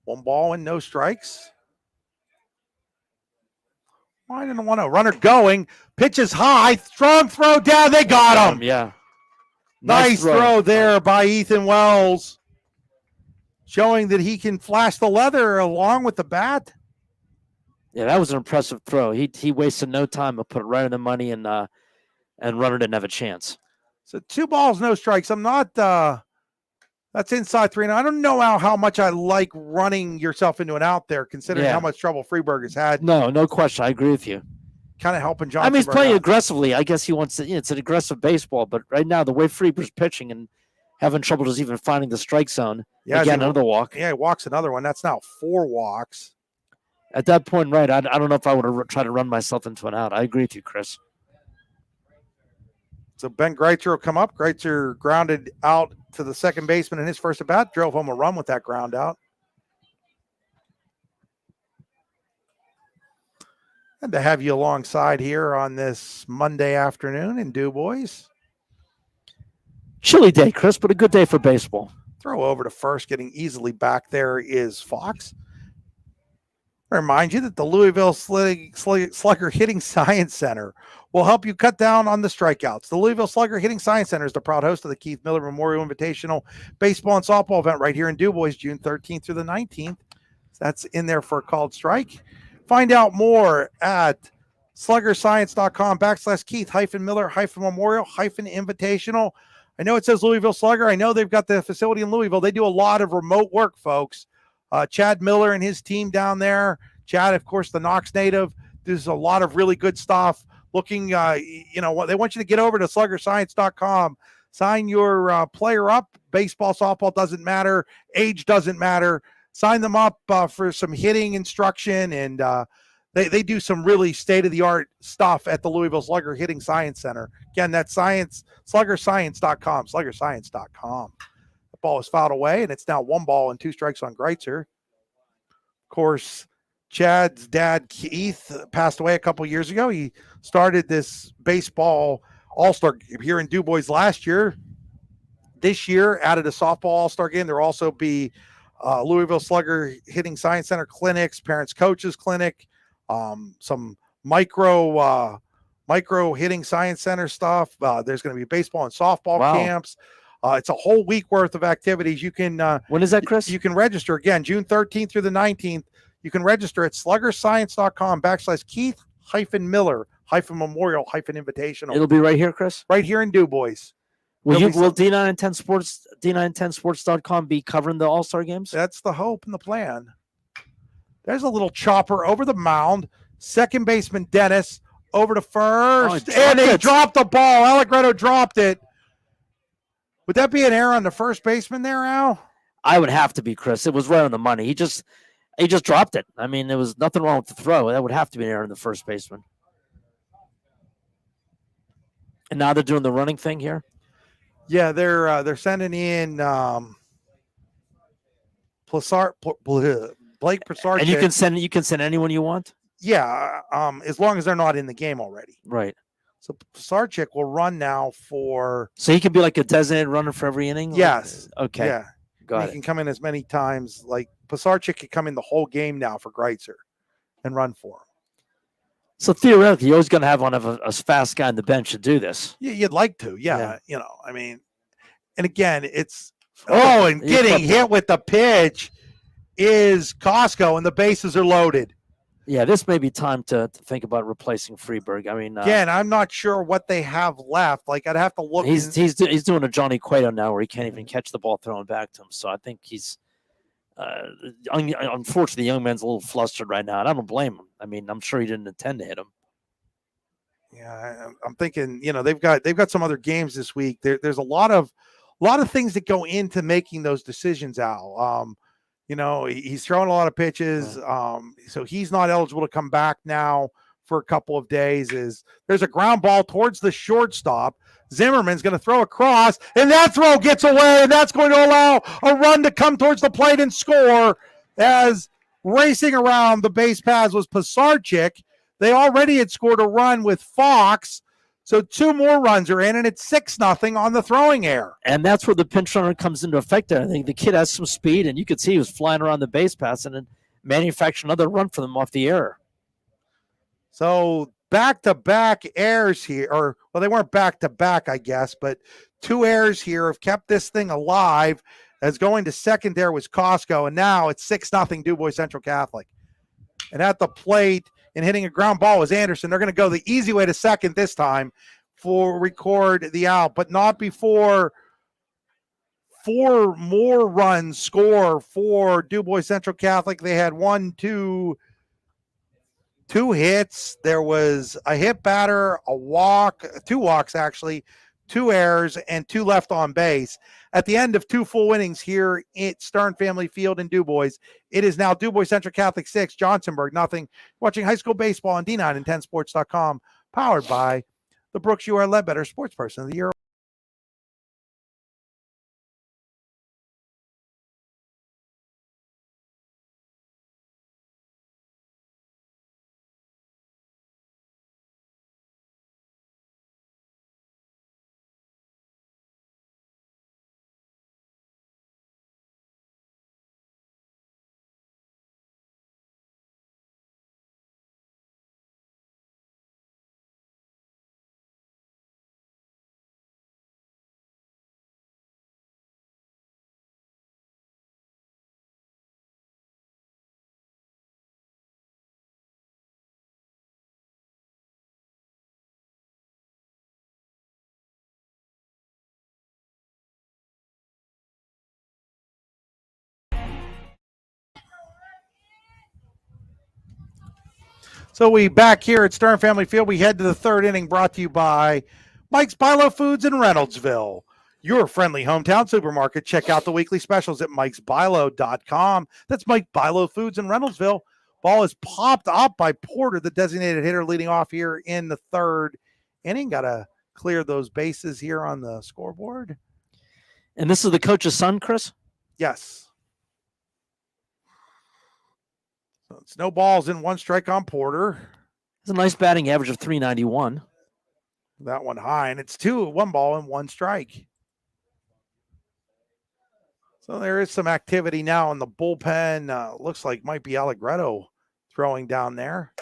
1 ball and no strikes. Why didn't want to runner going? Pitches high, strong throw down. They got him. Yeah. Nice throw there by Ethan Wells, showing that he can flash the leather along with the bat. Yeah, that was an impressive throw. He wasted no time to put it right in the money, and runner didn't have a chance. So 2 balls, no strikes. I'm not. That's inside 3. Now I don't know how much I like running yourself into an out there, considering how much trouble Freeburg has had. No question. I agree with you. Kind of helping Johnsonburg. I mean, he's playing aggressively. I guess he wants to. It's an aggressive baseball, but right now the way Freeburg's pitching and having trouble just even finding the strike zone. Yeah, again, another walk. Yeah, he walks another one. That's now 4 walks. At that point, right? I don't know if I would have tried to run myself into an out. I agree with you, Chris. So Ben Greitzer will come up. Greitzer grounded out to the second baseman in his first at bat. Drove home a run with that ground out. And to have you alongside here on this Monday afternoon in DuBois. Chilly day, Chris, but a good day for baseball. Throw over to first, getting easily back there is Fox. I remind you that the Louisville Slugger Hitting Science Center will help you cut down on the strikeouts. The Louisville Slugger Hitting Science Center is the proud host of the Keith Miller Memorial Invitational Baseball and Softball event right here in DuBois, June 13th through the 19th. That's in there for a called strike. Find out more at sluggerscience.com/Keith-Miller-Memorial-Invitational. I know it says Louisville Slugger. I know they've got the facility in Louisville. They do a lot of remote work, folks. Chad Miller and his team down there. Chad, of course, the Knox native. There's a lot of really good stuff. Looking, they want you to get over to sluggerscience.com. Sign your player up. Baseball, softball doesn't matter. Age doesn't matter. Sign them up for some hitting instruction, and they do some really state-of-the-art stuff at the Louisville Slugger Hitting Science Center. Again, that's sluggerscience.com, sluggerscience.com. The ball is fouled away, and it's now 1 ball and 2 strikes on Greitzer. Of course, Chad's dad, Keith, passed away a couple years ago. He started this baseball all-star here in DuBois last year. This year, added a softball all-star game. There will also be Louisville Slugger Hitting Science Center clinics, parents coaches clinic, some micro hitting science center stuff. There's going to be baseball and softball camps. It's a whole week worth of activities. You can when is that, Chris? You can register again June 13th through the 19th. You can register at sluggerscience.com/Keith-Miller-Memorial-Invitational. It'll be right here, Chris. Right here in DuBois. Will D910sports.com be covering the All-Star games? That's the hope and the plan. There's a little chopper over the mound. Second baseman Dennis over to first. And he dropped the ball. Alec Greto dropped it. Would that be an error on the first baseman there, Al? I would have to be, Chris. It was right on the money. He just dropped it. I mean, there was nothing wrong with the throw. That would have to be an error on the first baseman. And now they're doing the running thing here. Yeah, they're sending in Blake Plasarczyk. And you can send anyone you want? Yeah, as long as they're not in the game already. Right. So Plasarczyk will run now for. So he can be like a designated runner for every inning? Yes. Okay. Yeah. Got he it. can come in as many times. Like Pisarcik could come in the whole game now for Greitzer and run for him. So theoretically, you're always going to have one of a fast guy on the bench to do this. Yeah, you'd like to. Yeah, Yeah. you know, I mean, and again, it's and he getting flipped hit it. with the pitch is Costco, and the bases are loaded. Yeah, this may be time to think about replacing Freeberg. I mean, Again, I'm not sure what they have left. Like, I'd have to look. he's doing a Johnny Cueto now where he can't even catch the ball thrown back to him. So I think he's unfortunately the young man's a little flustered right now, and I don't blame him. I mean, I'm sure he didn't intend to hit him. Yeah, I'm thinking, you know, they've got some other games this week. There's a lot of things that go into making those decisions, Al. You know, he's throwing a lot of pitches. So he's not eligible to come back now for a couple of days. There's a ground ball towards the shortstop. Zimmerman's going to throw across, and that throw gets away, and that's going to allow a run to come towards the plate and score. As racing around the base paths was Pisarcik. They already had scored a run with Fox. So 2 more runs are in, and it's 6-0 on the throwing error. And that's where the pinch runner comes into effect there. I think the kid has some speed, and you could see he was flying around the base paths and then manufactured another run for them off the error. So back-to-back errors here, or, well, they weren't back-to-back, I guess, but 2 errors here have kept this thing alive, as going to second there was Costco, and now it's 6-0 Du Bois Central Catholic. And at the plate and hitting a ground ball was Anderson. They're going to go the easy way to second this time for record the out, but not before 4 more runs score for Du Bois Central Catholic. They had 2 hits. There was a hit batter, a walk, 2 walks actually, 2 errors, and 2 left on base. At the end of 2 full innings here at Stern Family Field in Du Bois, it is now Du Bois Central Catholic 6, Johnsonburg nothing. Watching high school baseball on D9 and 10sports.com, powered by the Brooks UR Ledbetter Sports Person of the Year. So we back here at Stern Family Field. We head to the 3rd inning, brought to you by Mike's Bilo Foods in Reynoldsville, your friendly hometown supermarket. Check out the weekly specials at mikesbilo.com. That's Mike Bilo Foods in Reynoldsville. Ball is popped up by Porter, the designated hitter, leading off here in the 3rd inning. Got to clear those bases here on the scoreboard. And this is the coach's son, Chris? Yes. So it's no balls in, 1 strike on Porter. It's a nice batting average of 391. That one high, and it's 1 ball and 1 strike. So there is some activity now in the bullpen. Looks like might be Alec Greto throwing down there.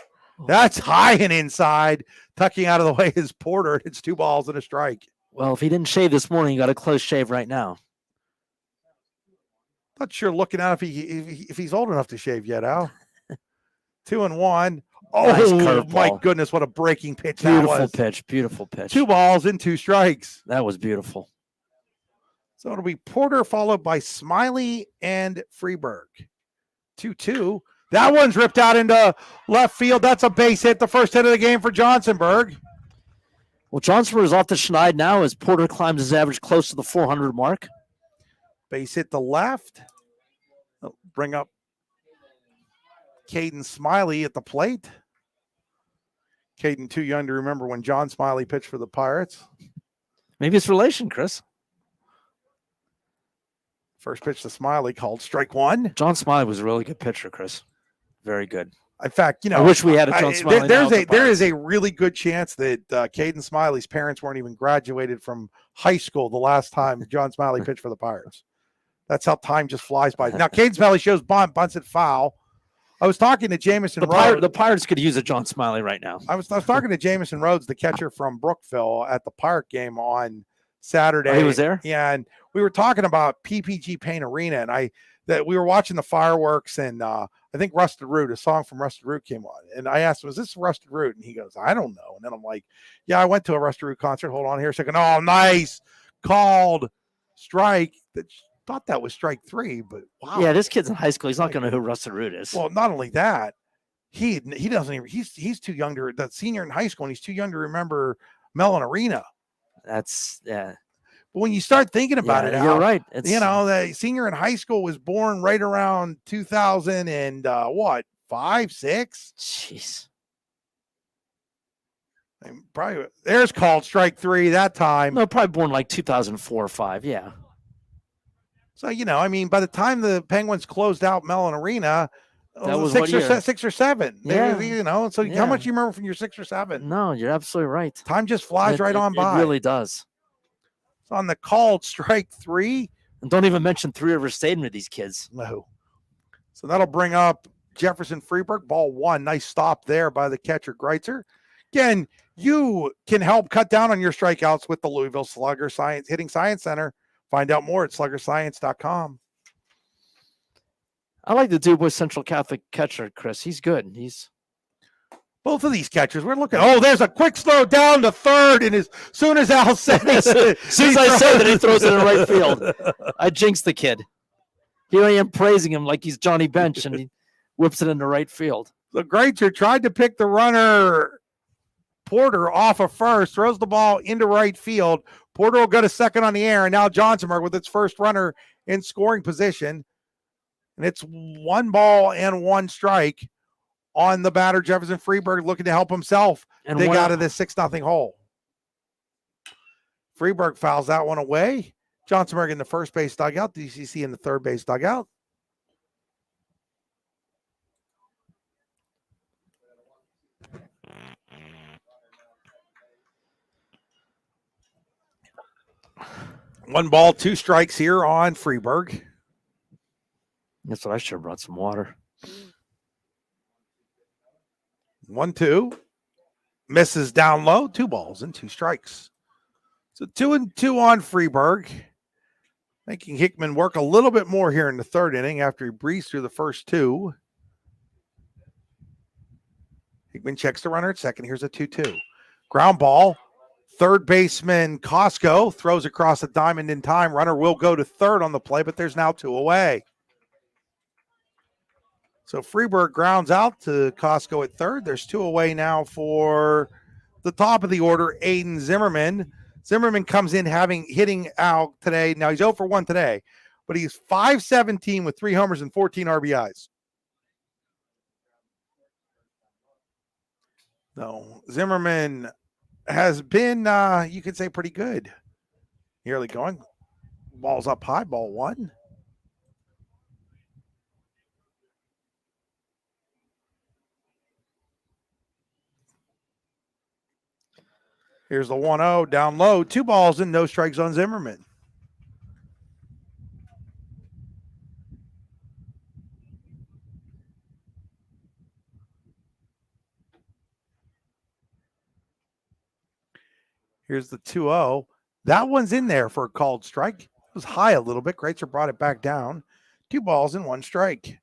That's high and inside. Tucking out of the way is Porter. It's 2 balls and a strike. Well, if he didn't shave this morning, he got a close shave right now. Not sure looking at if he's old enough to shave yet, Al. 2-1. Oh, Nice my curveball. goodness, what a breaking pitch that was. Beautiful pitch. 2 balls and 2 strikes. That was beautiful. So it'll be Porter followed by Smiley and Freeberg. 2-2. That one's ripped out into left field. That's a base hit, the first hit of the game for Johnsonburg. Well, Johnsonburg is off the schneid now as Porter climbs his average close to the 400 mark. Base hit to left. They'll bring up Caden Smiley at the plate. Caden too young to remember when John Smiley pitched for the Pirates. Maybe it's relation, Chris. First pitch to Smiley called strike 1. John Smiley was a really good pitcher, Chris. Very good. In fact, I wish we had a John Smiley. There is a really good chance that Caden Smiley's parents weren't even graduated from high school the last time John Smiley pitched for the Pirates. That's how time just flies by. Now, Caden Smiley shows bunt, bunts it foul. I was talking to Jamison Rhodes. The Pirates could use a John Smiley right now. I was talking to Jamison Rhodes, the catcher from Brookville, at the Pirate game on Saturday. Oh, he was there? Yeah, and we were talking about PPG Paint Arena, and we were watching the fireworks, and I think Rusted Root, a song from Rusted Root came on, and I asked him, "Was this Rusted Root?" And he goes, "I don't know." And then I'm like, "Yeah, I went to a Rusted Root concert. Hold on here a second. Oh, nice called strike." Thought that was strike 3, but wow. Yeah, this kid's in high school. He's not going to know who Rusted Root is. Well, not only that, he doesn't even. He's too young to. The senior in high school, and he's too young to remember Mellon Arena. That's yeah. But when you start thinking about it, you're right. The senior in high school was born right around 2000 and 5, 6. Jeez. Probably there's called strike 3 that time. No, probably born like 2004 or 5. Yeah. So by the time the Penguins closed out Mellon Arena, that was 6 or 7. Yeah. So how much you remember from your 6 or 7? No, you're absolutely right. Time just flies by. It really does. So on the called strike 3. And don't even mention Three Rivers Stadium to these kids. No. So that'll bring up Jefferson Freeburg. Ball 1. Nice stop there by the catcher Greitzer. Again, you can help cut down on your strikeouts with the Louisville Slugger Hitting Science Center. Find out more at sluggerscience.com. I like the DuBois Central Catholic catcher, Chris. He's good. Both of these catchers, we're looking. Oh, there's a quick slow down to third, and as soon as Al says it, as soon as I say that, he throws it in right field. I jinxed the kid. Here I am praising him like he's Johnny Bench, and he whips it into right field. The Greitzer tried to pick the runner Porter off of first, throws the ball into right field. Porter will go to second on the air, and now Johnsonburg with its first runner in scoring position. And it's 1 ball and 1 strike on the batter, Jefferson Freeburg, looking to help himself and dig out of this 6-0 hole. Freeburg fouls that one away. Johnsonburg in the first base dugout, DCC in the third base dugout. One ball, 2 strikes here on Freeburg. That's what I should have brought some water. 1-2. Misses down low. 2 balls and 2 strikes. So 2-2 on Freeburg. Making Hickman work a little bit more here in the third inning after he breezed through the first 2. Hickman checks the runner at second. Here's a 2-2. Ground ball. Third baseman Costco throws across the diamond in time. Runner will go to third on the play, but there's now 2 away. So Freeburg grounds out to Costco at third. There's 2 away now for the top of the order, Aiden Zimmerman. Zimmerman comes in hitting out today. Now he's 0 for 1 today, but he's .517 with 3 homers and 14 RBIs. No, Zimmerman has been, you could say, pretty good. Nearly going. Ball's up high, ball 1. Here's the 1-0 down low. 2 balls and no strikes on Zimmerman. Here's the 2-0. That one's in there for a called strike. It was high a little bit. Greitzer brought it back down. 2 balls and 1 strike.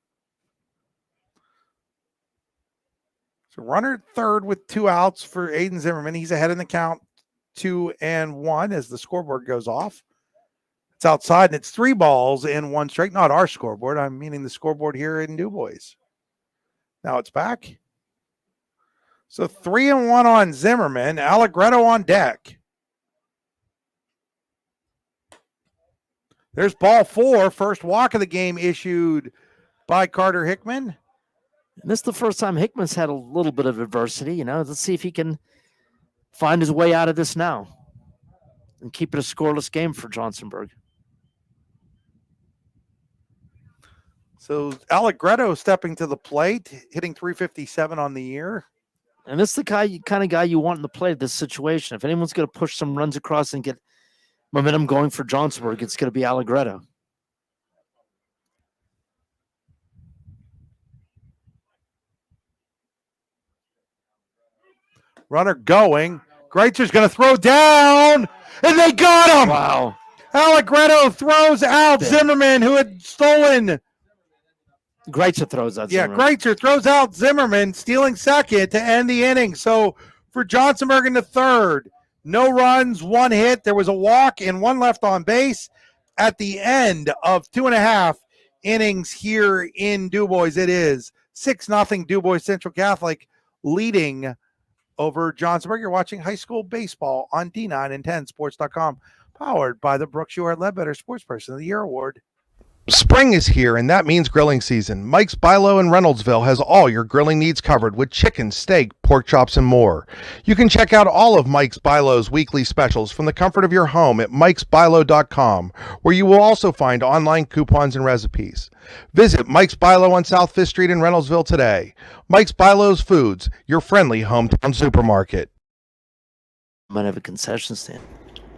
So runner at third with 2 outs for Aiden Zimmerman. He's ahead in the count 2-1 as the scoreboard goes off. It's outside, and it's 3 balls and 1 strike. Not our scoreboard. I'm meaning the scoreboard here in DuBois. Now it's back. So 3-1 on Zimmerman. Alec Greto on deck. There's ball 4. First walk of the game issued by Carter Hickman. And this is the first time Hickman's had a little bit of adversity. Let's see if he can find his way out of this now and keep it a scoreless game for Johnsonburg. So Alec Greto stepping to the plate, hitting .357 on the year. And this is the kind of guy you want in the plate in this situation. If anyone's going to push some runs across and get momentum going for Johnsonburg, it's going to be Alec Greto. Runner going. Greitzer's going to throw down, and they got him. Wow. Alec Greto throws out Zimmerman, who had stolen. Greitzer throws out Zimmerman. Greitzer throws out Zimmerman, stealing second to end the inning. So for Johnsonburg in the third, no runs, 1 hit. There was a walk and 1 left on base at the end of 2.5 innings here in DuBois. It is 6-0 DuBois Central Catholic leading over Johnsonburg. You're watching high school baseball on D9 and 10sports.com, powered by the Brooks U.R. Ledbetter Sports Person of the Year Award. Spring is here, and that means grilling season. Mike's Bilo in Reynoldsville has all your grilling needs covered with chicken, steak, pork chops, and more. You can check out all of Mike's Bilo's weekly specials from the comfort of your home at mikesbilo.com, where you will also find online coupons and recipes. Visit Mike's Bilo on South 5th Street in Reynoldsville today. Mike's Bilo's Foods, your friendly hometown supermarket. Might have a concession stand.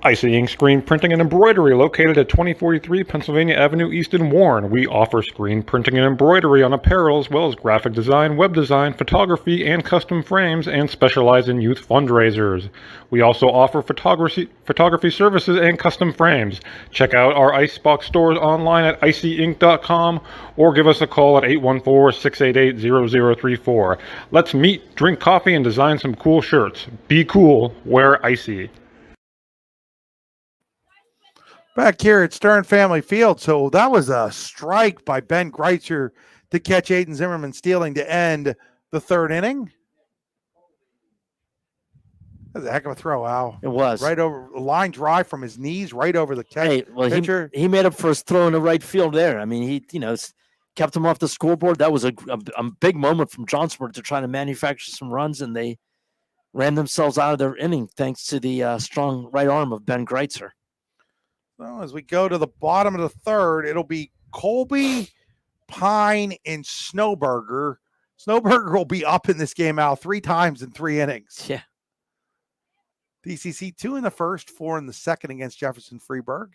Icy Ink Screen Printing and Embroidery, located at 2043 Pennsylvania Avenue East in Warren. We offer screen printing and embroidery on apparel, as well as graphic design, web design, photography, and custom frames, and specialize in youth fundraisers. We also offer photography services and custom frames. Check out our Icebox stores online at icyink.com or give us a call at 814-688-0034. Let's meet, drink coffee, and design some cool shirts. Be cool, wear Icy. Back here at Stern Family Field. So that was a strike by Ben Greitzer to catch Aiden Zimmerman stealing to end the third inning. That was a heck of a throw, Al. It was. Right over a line drive from his knees, right over the pitcher. He made up for his throw in the right field there. I mean, he kept him off the scoreboard. That was a big moment from Johnsonburg to try to manufacture some runs, and they ran themselves out of their inning thanks to the strong right arm of Ben Greitzer. So as we go to the bottom of the third, it'll be Colby, Pine, and Snowberger. Snowberger will be up in this game out 3 times in 3 innings. Yeah. DCC 2 in the first, 4 in the second against Jefferson Freeburg.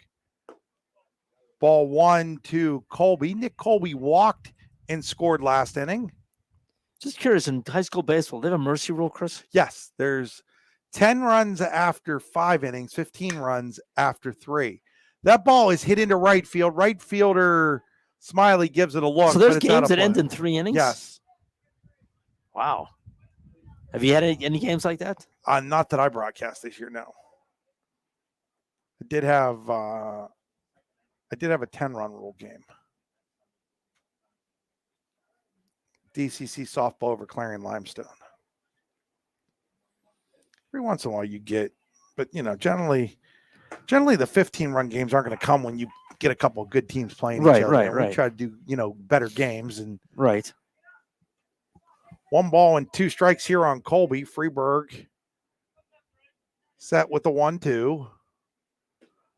Ball 1 to Colby. Nick Colby walked and scored last inning. Just curious, in high school baseball, they have a mercy rule, Chris? Yes, there's 10 runs after 5 innings, 15 runs after 3. That ball is hit into right field. Right fielder Smiley gives it a look. So there's games that end in 3 innings? Yes. Wow. Have you had any games like that? Not that I broadcast this year, no. I did have a 10-run rule game. DCC softball over Clarion Limestone. Every once in a while you get, but generally the 15-run games aren't going to come when you get a couple of good teams playing each other. Right. We try to do, better games. And right. 1 ball and 2 strikes here on Colby. Freeburg set with the 1-2.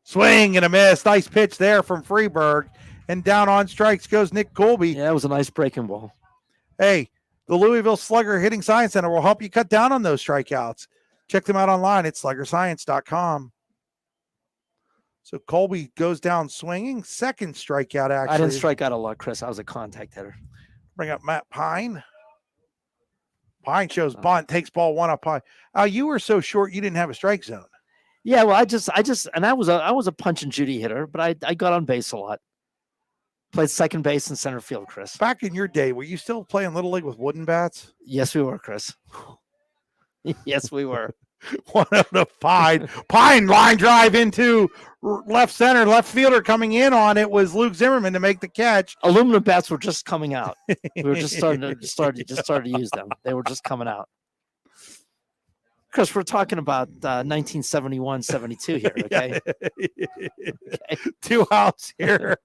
Swing and a miss. Nice pitch there from Freeburg. And down on strikes goes Nick Colby. Yeah, it was a nice breaking ball. Hey, the Louisville Slugger Hitting Science Center will help you cut down on those strikeouts. Check them out online at sluggerscience.com. So Colby goes down swinging. Second strikeout, actually. I didn't strike out a lot, Chris. I was a contact hitter. Bring up Matt Pine. Pine shows bunt, takes ball 1 up high. You were so short you didn't have a strike zone. Yeah, well, I was a punch and Judy hitter, but I got on base a lot. Played second base and center field, Chris. Back in your day, were you still playing Little League with wooden bats? Yes, we were, Chris. Yes, we were. 1-0 Pine. Pine line drive into left center. Left fielder coming in on it was Luke Zimmerman to make the catch. Aluminum bats were just coming out. We were just starting to use them. They were just coming out. Chris, we're talking about 1971, 72 here, okay? Okay. 2 outs here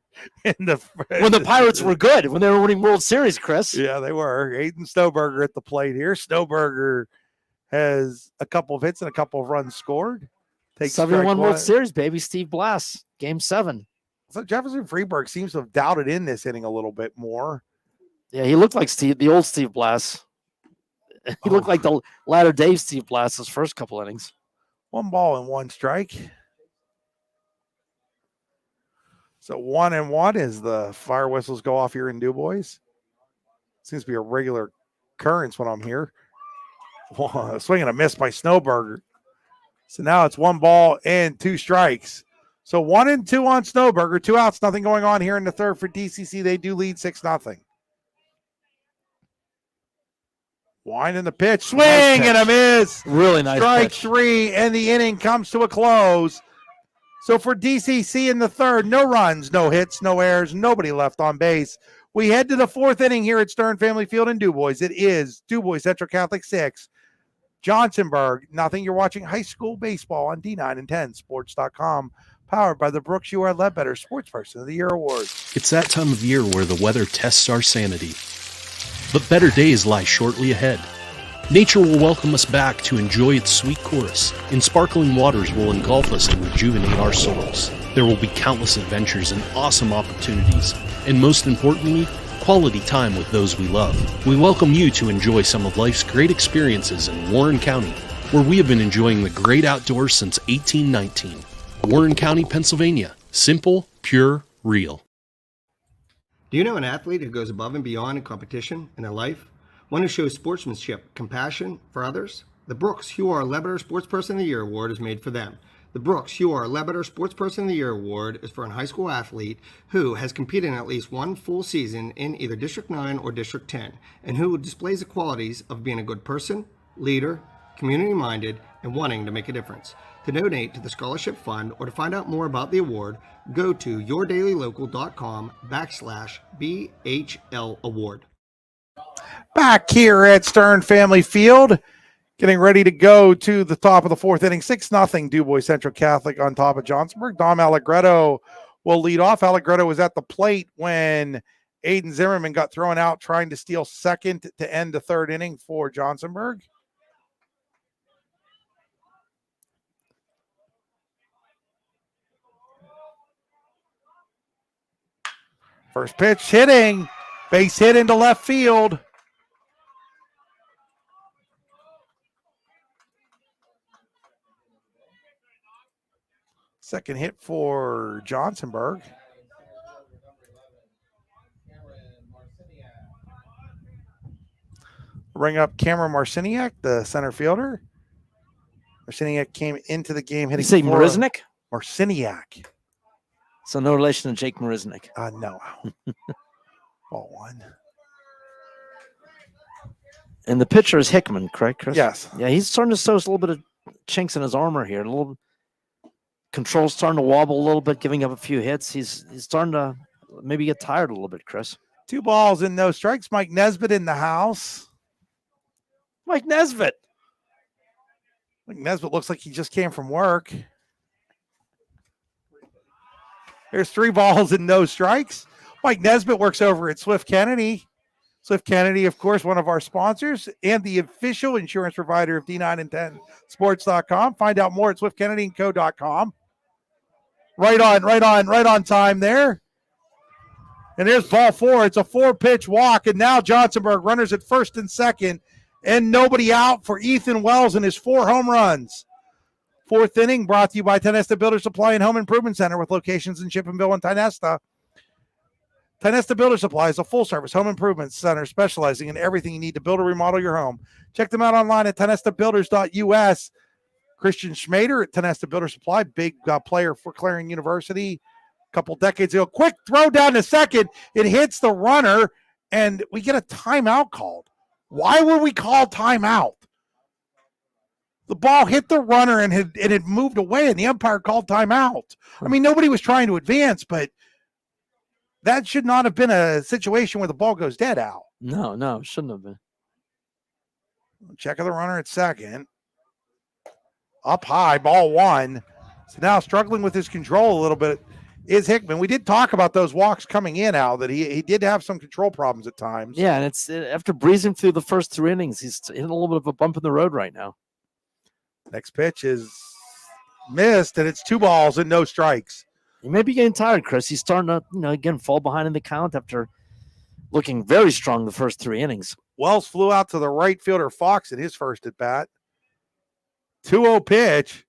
in the when the Pirates were good, when they were winning World Series, Chris. Yeah, they were. Aiden Snowberger at the plate here. Snowberger has a couple of hits and a couple of runs scored. Takes 71 World Series, baby. Steve Blass, Game 7. So Jefferson Freeburg seems to have doubted in this inning a little bit more. Yeah, he looked like the old Steve Blass. He looked like the latter day Steve Blass's first couple innings. 1 ball and 1 strike. So 1-1 as the fire whistles go off here in DuBois. Seems to be a regular occurrence when I'm here. Swing and a miss by Snowberger. So now it's 1 ball and 2 strikes. So 1 and 2 on Snowberger. 2 outs, nothing going on here in the third for DCC. They do lead 6-0. Winding the pitch. Swing Nice pitch. and a miss. Really nice Strike pitch. 3, and the inning comes to a close. So for DCC in the third, no runs, no hits, no errors, nobody left on base. We head to the 4th inning here at Stern Family Field in DuBois. It is DuBois Central Catholic 6, Johnsonburg nothing. You're watching high school baseball on D9 and 10 Sports.com, powered by the Brooks UR Ledbetter Sports Person of the Year Award. It's that time of year where the weather tests our sanity. But better days lie shortly ahead. Nature will welcome us back to enjoy its sweet chorus, and sparkling waters will engulf us to rejuvenate our souls. There will be countless adventures and awesome opportunities, and most importantly, quality time with those we love. We welcome you to enjoy some of life's great experiences in Warren County, where we have been enjoying the great outdoors since 1819. Warren County, Pennsylvania. Simple, pure, real. Do you know an athlete who goes above and beyond in competition in their life? One who shows sportsmanship, compassion for others? The Brooks UR Ledbetter Sports Person of the Year Award is made for them. The Brooks UR Ledbetter Sports Person of the Year Award is for a high school athlete who has competed in at least one full season in either District 9 or District 10, and who displays the qualities of being a good person, leader, community-minded, and wanting to make a difference. To donate to the Scholarship Fund or to find out more about the award, go to yourdailylocal.com/BHL Award. Back here at Stern Family Field, getting ready to go to the top of the 4th inning. 6-0 DuBois Central Catholic on top of Johnsonburg. Alec Greto will lead off. Alec Greto was at the plate when Aiden Zimmerman got thrown out trying to steal second to end the 3rd inning for Johnsonburg. First pitch hitting, base hit into left field. Second hit for Johnsonburg. Bring up Cameron Marciniak, the center fielder. Marciniak came into the game hitting. You say Mariznick? Marciniak. So no relation to Jake Mariznick. No. Ball 1. And the pitcher is Hickman, correct, Chris? Yes. Yeah, he's starting to show us a little bit of chinks in his armor here. A little control starting to wobble a little bit, giving up a few hits. He's starting to maybe get tired a little bit, Chris. 2 balls and no strikes. Mike Nesbitt in the house. Mike Nesbitt. Mike Nesbitt looks like he just came from work. There's 3 balls and no strikes. Mike Nesbitt works over at Swift Kennedy. Swift Kennedy, of course, one of our sponsors and the official insurance provider of D9 and 10 Sports.com. Find out more at SwiftKennedyandCo.com. Right on time there. And there's ball 4. It's a 4-pitch walk. And now Johnsonburg runners at first and second. And nobody out for Ethan Wells and his 4 home runs. 4th inning brought to you by Tynesta Builder Supply and Home Improvement Center with locations in Chippenville and Tynesta. Tynesta Builder Supply is a full-service home improvement center specializing in everything you need to build or remodel your home. Check them out online at TynestaBuilders.us. Christian Schmader at Tynesta Builder Supply, big player for Clarion University a couple decades ago. Quick throw down to second. It hits the runner, and we get a timeout called. Why would we call timeout? The ball hit the runner and it had moved away, and the umpire called timeout. I mean, nobody was trying to advance, but that should not have been a situation where the ball goes dead out. No, it shouldn't have been. Check of the runner at second. Up high, ball 1. So now struggling with his control a little bit is Hickman. We did talk about those walks coming in, Al, that he did have some control problems at times. Yeah, and it's after breezing through the first 3 innings, he's hitting a little bit of a bump in the road right now. Next pitch is missed, and it's 2 balls and no strikes. He may be getting tired, Chris. He's starting to, again, fall behind in the count after looking very strong the first 3 innings. Wells flew out to the right fielder Fox in his first at bat. 2-0 pitch.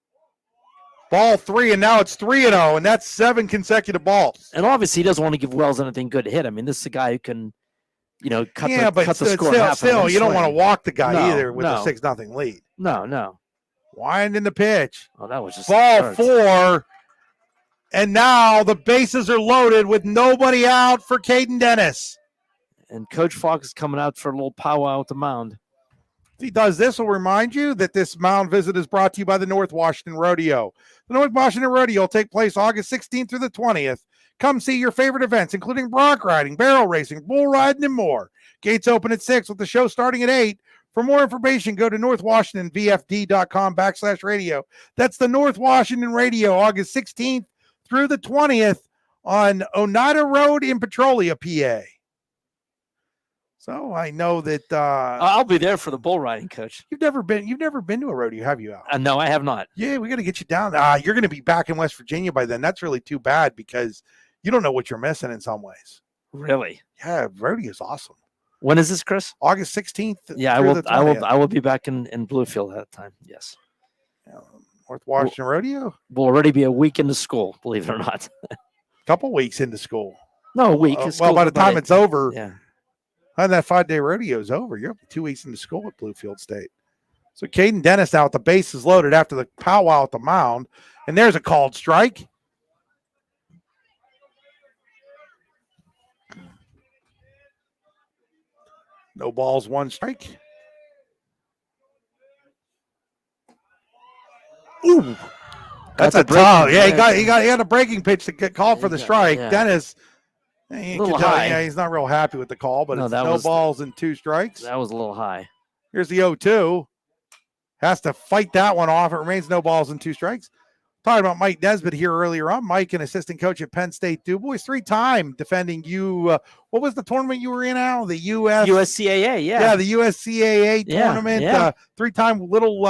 Ball 3, and now it's 3-0, and that's 7 consecutive balls. And obviously he doesn't want to give Wells anything good to hit. I mean, this is a guy who can cut Yeah, but the score in half. still, you don't want to walk the guy No, either with a no. 6-0 lead. No. Wind in the pitch. Oh, that was just Ball absurd. 4. And now the bases are loaded with nobody out for Caden Dennis. And Coach Fox is coming out for a little powwow at the mound. He does this will remind you that this mound visit is brought to you by the North Washington Rodeo. The North Washington Rodeo will take place August 16th through the 20th. Come see your favorite events, including bronc riding, barrel racing, bull riding, and more. Gates open at 6 with the show starting at 8. For more information, go to northwashingtonvfd.com/radio. That's the North Washington Radio, August 16th through the 20th on Oneida Road in Petrolia, PA. So I know that I'll be there for the bull riding, Coach. you've never been to a rodeo, have you, Al? No, I have not. Yeah, we got to get you down. You're going to be back in West Virginia by then. That's really too bad because you don't know what you're missing in some ways. Really? Yeah, rodeo is awesome. When is this, Chris? August 16th. Yeah, through the 20th. I will be back in Bluefield at that time. Yes. North Washington Rodeo. We'll already be a week into school, believe it or not. Couple weeks into school. No, a week. Well, School's by the about time it's over, yeah. and that 5-day rodeo is over, you're 2 weeks into school at Bluefield State. So Caden Dennis now with the bases loaded after the powwow at the mound, and there's a called strike. No balls, 1 strike. Ooh, that's a tough. Yeah, he had a breaking pitch to get called for the strike. Yeah. Dennis, He's not real happy with the call, but No, it's that no was- balls and 2 strikes. That was a little high. Here's the 0-2. Has to fight that one off. It remains no balls and 2 strikes. Talking about Mike Nesbitt here earlier on. Mike, an assistant coach at Penn State DuBois, 3-time defending you. What was the tournament you were in, Al? The USCAA, Yeah, the USCAA Yeah, tournament. yeah. 3-time little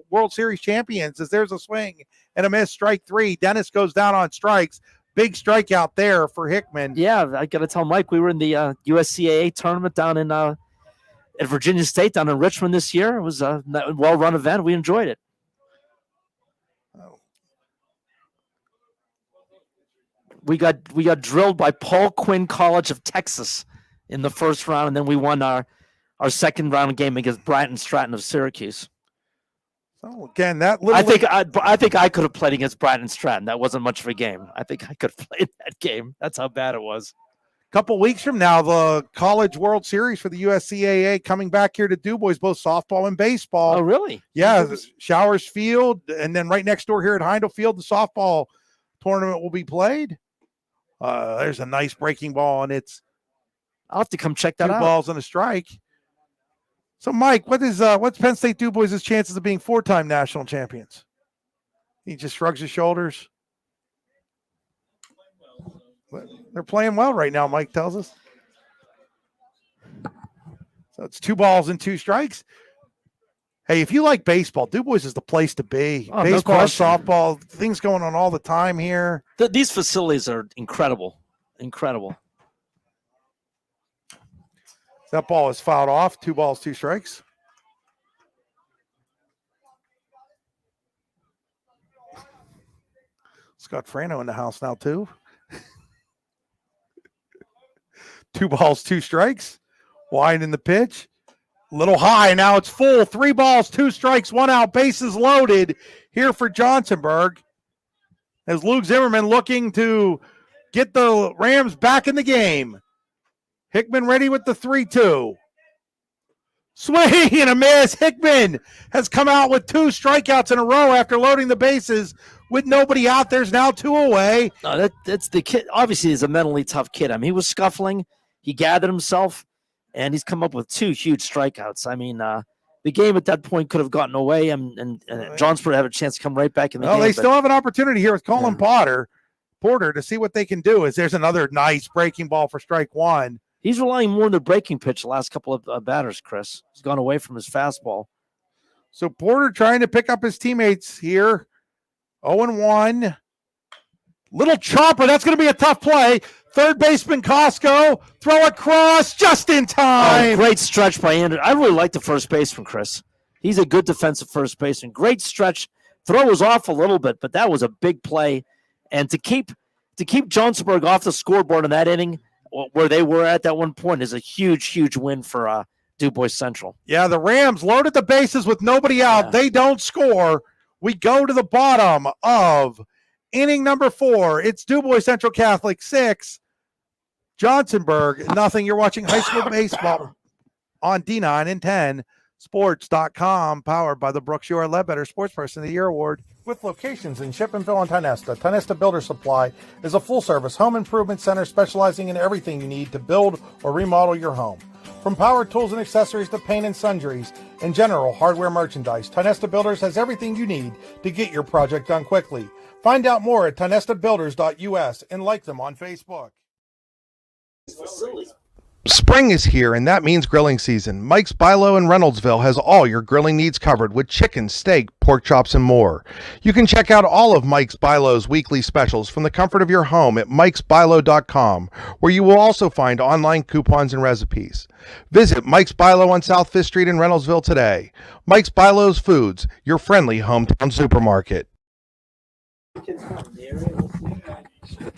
World Series champions. As there's a swing and a miss, strike 3. Dennis goes down on strikes. Big strikeout there for Hickman. Yeah, I got to tell Mike, we were in the USCAA tournament down in at Virginia State down in Richmond this year. It was a well-run event. We enjoyed it. We got drilled by Paul Quinn College of Texas in the first round, and then we won our second round game against Bryant Stratton of Syracuse. So again, that little. I think I could have played against Bryant Stratton. That wasn't much of a game. I think I could have played that game. That's how bad it was. Couple weeks from now, the College World Series for the USCAA coming back here to DuBois, both softball and baseball. Oh, really? Yeah, Showers Field, and then right next door here at Heindel Field, the softball tournament will be played. There's a nice breaking ball, and it's I'll have to come check that 2 out. balls and a strike. So, Mike, what's Penn State DuBois' chances of being 4-time national champions? He just shrugs his shoulders. They're playing well right now, Mike tells us. So it's 2 balls and 2 strikes. Hey, if you like baseball, DuBois is the place to be. Oh, no Baseball, and question. softball, things going on all the time here. These facilities are incredible. Incredible. That ball is fouled off. 2 balls, 2 strikes. Scott Frano in the house now, too. 2 balls, 2 strikes. Wide in the pitch. Little high. Now it's full. 3 balls, 2 strikes, 1 out. Bases loaded here for Johnsonburg. As Luke Zimmerman looking to get the Rams back in the game. Hickman ready with the 3-2. Swing and a miss. Hickman has come out with 2 strikeouts in a row after loading the bases with nobody out. There's now 2 away. No, that's the kid. Obviously, he's a mentally tough kid. I mean, he was scuffling. He gathered himself, and he's come up with 2 huge strikeouts. I mean, the game at that point could have gotten away, and Johnsonburg had a chance to come right back in the game. They still have an opportunity here with Colin Porter to see what they can do. As there's another nice breaking ball for strike 1. He's relying more on the breaking pitch the last couple of batters, Chris. He's gone away from his fastball. So Porter trying to pick up his teammates here. 0-1. Little chopper. That's going to be a tough play. Third baseman Costco. Throw across just in time. Oh, great stretch by Andrew. I really like the first baseman, Chris. He's a good defensive first baseman. Great stretch. Throw was off a little bit, but that was a big play. And to keep Johnsonburg off the scoreboard in that inning where they were at that one point is a huge, huge win for Du Bois Central. Yeah, the Rams loaded the bases with nobody out. Yeah. They don't score. We go to the bottom of inning number 4. It's Du Bois Central Catholic 6, Johnsonburg nothing. You're watching high school baseball on D9 and 10 Sports.com, powered by the Brooks. You are Ledbetter Sports Person of the Year Award. With locations in Shippenville and Tionesta, Tionesta Builder Supply is a full-service home improvement center specializing in everything you need to build or remodel your home. From power tools and accessories to paint and sundries and general hardware merchandise, Tionesta Builders has everything you need to get your project done quickly. Find out more at tionestabuilders.us and like them on Facebook. Spring is here, and that means grilling season. Mike's Bilo in Reynoldsville has all your grilling needs covered with chicken, steak, pork chops, and more. You can check out all of Mike's Bilo's weekly specials from the comfort of your home at mikesbilo.com, where you will also find online coupons and recipes. Visit Mike's Bilo on South 5th Street in Reynoldsville today. Mike's Bilo's Foods, your friendly hometown supermarket.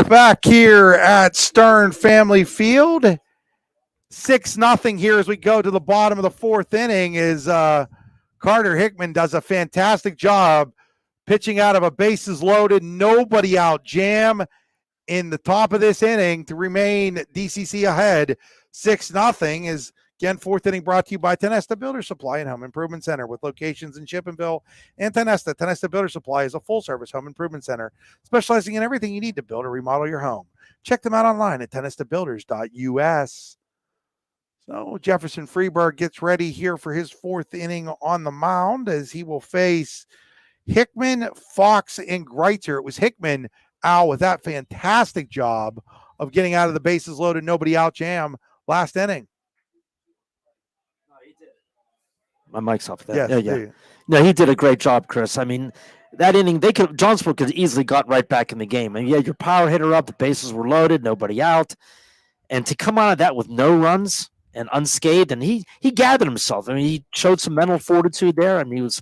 Back here at Stern Family Field, 6-0 here as we go to the bottom of the 4th inning. Is Carter Hickman does a fantastic job pitching out of a bases loaded, nobody out jam in the top of this inning to remain DCC ahead 6-0. Is again 4th inning brought to you by Tionesta Builder Supply and Home Improvement Center with locations in Shippenville and Tionesta. Tionesta Builder Supply is a full-service home improvement center specializing in everything you need to build or remodel your home. Check them out online at tionestabuilders.us. So Jefferson Freeberg gets ready here for his 4th inning on the mound as he will face Hickman, Fox, and Greitzer. It was Hickman, Al, with that fantastic job of getting out of the bases loaded, nobody out jam last inning. My mic's off there. Yes, Yeah. No, he did a great job, Chris. I mean, that inning, Johnsonburg could easily got right back in the game. And yeah, your power hitter up, the bases were loaded, nobody out. And to come out of that with no runs and unscathed, and he gathered himself. I mean, he showed some mental fortitude there. I mean, he was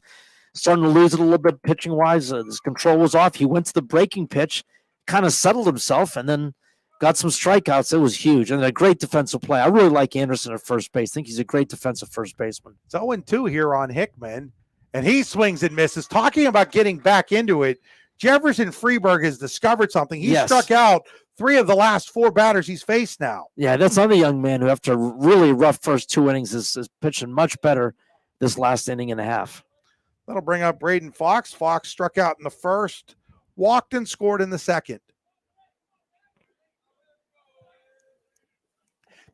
starting to lose it a little bit pitching-wise. His control was off. He went to the breaking pitch, kind of settled himself, and then got some strikeouts. It was huge. And a great defensive play. I really like Anderson at first base. I think he's a great defensive first baseman. It's 0-2 here on Hickman, and he swings and misses. Talking about getting back into it, Jefferson Freeberg has discovered something. He struck out 3 of the last 4 batters he's faced now. Yeah, that's another young man who, after a really rough first 2 innings, is pitching much better this last inning and a half. That'll bring up Braden Fox. Fox struck out in the first, walked and scored in the second.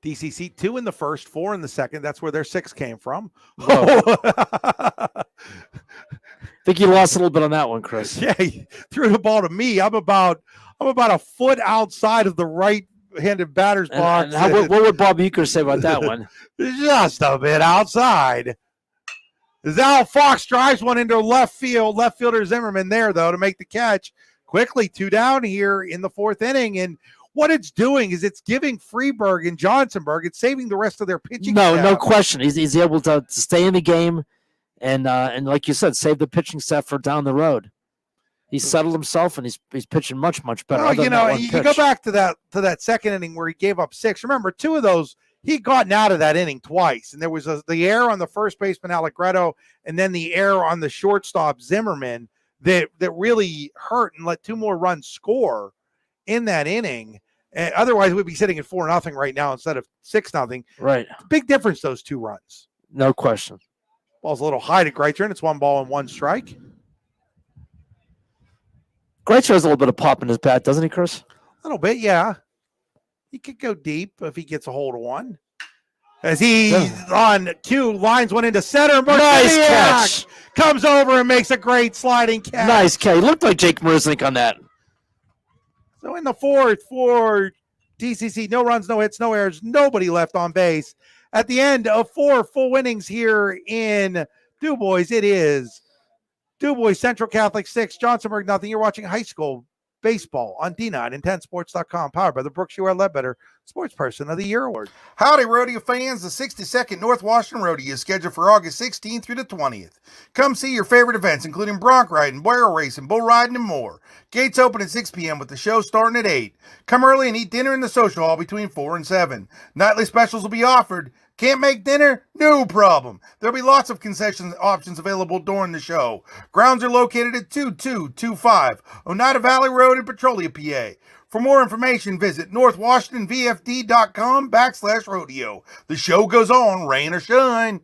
DCC 2 in the first, 4 in the second. That's where their 6 came from. I think you lost a little bit on that one, Chris. Yeah, he threw the ball to me. I'm about a foot outside of the right-handed batter's box. And what would Bob Euchre say about that one? Just a bit outside. Al Fox drives one into left field. Left fielder Zimmerman there, though, to make the catch. Quickly 2 down here in the 4th inning. And what it's doing is it's giving Freeberg and Johnsonburg, it's saving the rest of their pitching staff. No question. He's able to stay in the game and like you said, save the pitching staff for down the road. He's settled himself, and he's pitching much, much better. Well, you go back to that second inning where he gave up 6. Remember, 2 of those, he'd gotten out of that inning twice. And there was the error on the first baseman, Alec Greto, and then the error on the shortstop, Zimmerman, that really hurt and let 2 more runs score in that inning. And otherwise, we'd be sitting at 4-0 right now instead of 6-0. Right. Big difference, those 2 runs. No question. Ball's a little high to Greitzer, and it's 1 ball and 1 strike. Greitzer has a little bit of pop in his bat, doesn't he, Chris? A little bit, yeah. He could go deep if he gets a hold of one. As he on 2 lines one into center. Nice catch. Comes over and makes a great sliding catch. Nice catch. He looked like Jake Merzlik on that. So in the 4th for DCC, no runs, no hits, no errors, nobody left on base. At the end of 4 full innings here in Du Bois, it is Du Bois Central Catholic 6, Johnsonburg nothing. You're watching high school Baseball on D9 and 10sports.com, powered by the Brooks U.R. Ledbetter Sports Person of the Year Award. Howdy, rodeo fans. The 62nd North Washington Rodeo is scheduled for August 16th through the 20th. Come see your favorite events, including bronc riding, barrel racing, bull riding, and more. Gates open at 6 p.m. with the show starting at 8. Come early and eat dinner in the social hall between 4 and 7. Nightly specials will be offered. Can't make dinner? No problem. There'll be lots of concession options available during the show. Grounds are located at 2225 Oneida Valley Road in Petrolia, PA. For more information, visit northwashingtonvfd.com/rodeo. The show goes on, rain or shine.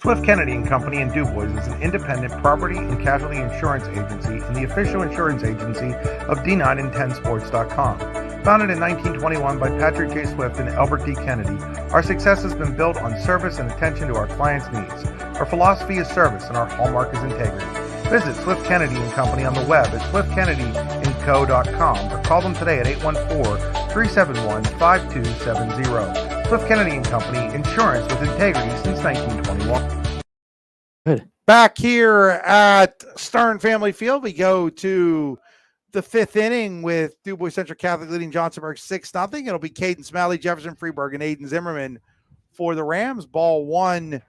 Swift Kennedy and Company in DuBois is an independent property and casualty insurance agency and the official insurance agency of D9 and 10sports.com. Founded in 1921 by Patrick J. Swift and Albert D. Kennedy, our success has been built on service and attention to our clients' needs. Our philosophy is service and our hallmark is integrity. Visit Swift Kennedy and Company on the web at swiftkennedyandco.com or call them today at 814-371-5270. Swift Kennedy and Company, insurance with integrity since 1921. Good. Back here at Stern Family Field, we go to the fifth inning with DuBois Central Catholic leading Johnsonburg 6-0. It'll be Caden Smalley, Jefferson Freeburg, and Aiden Zimmerman for the Rams. Ball 1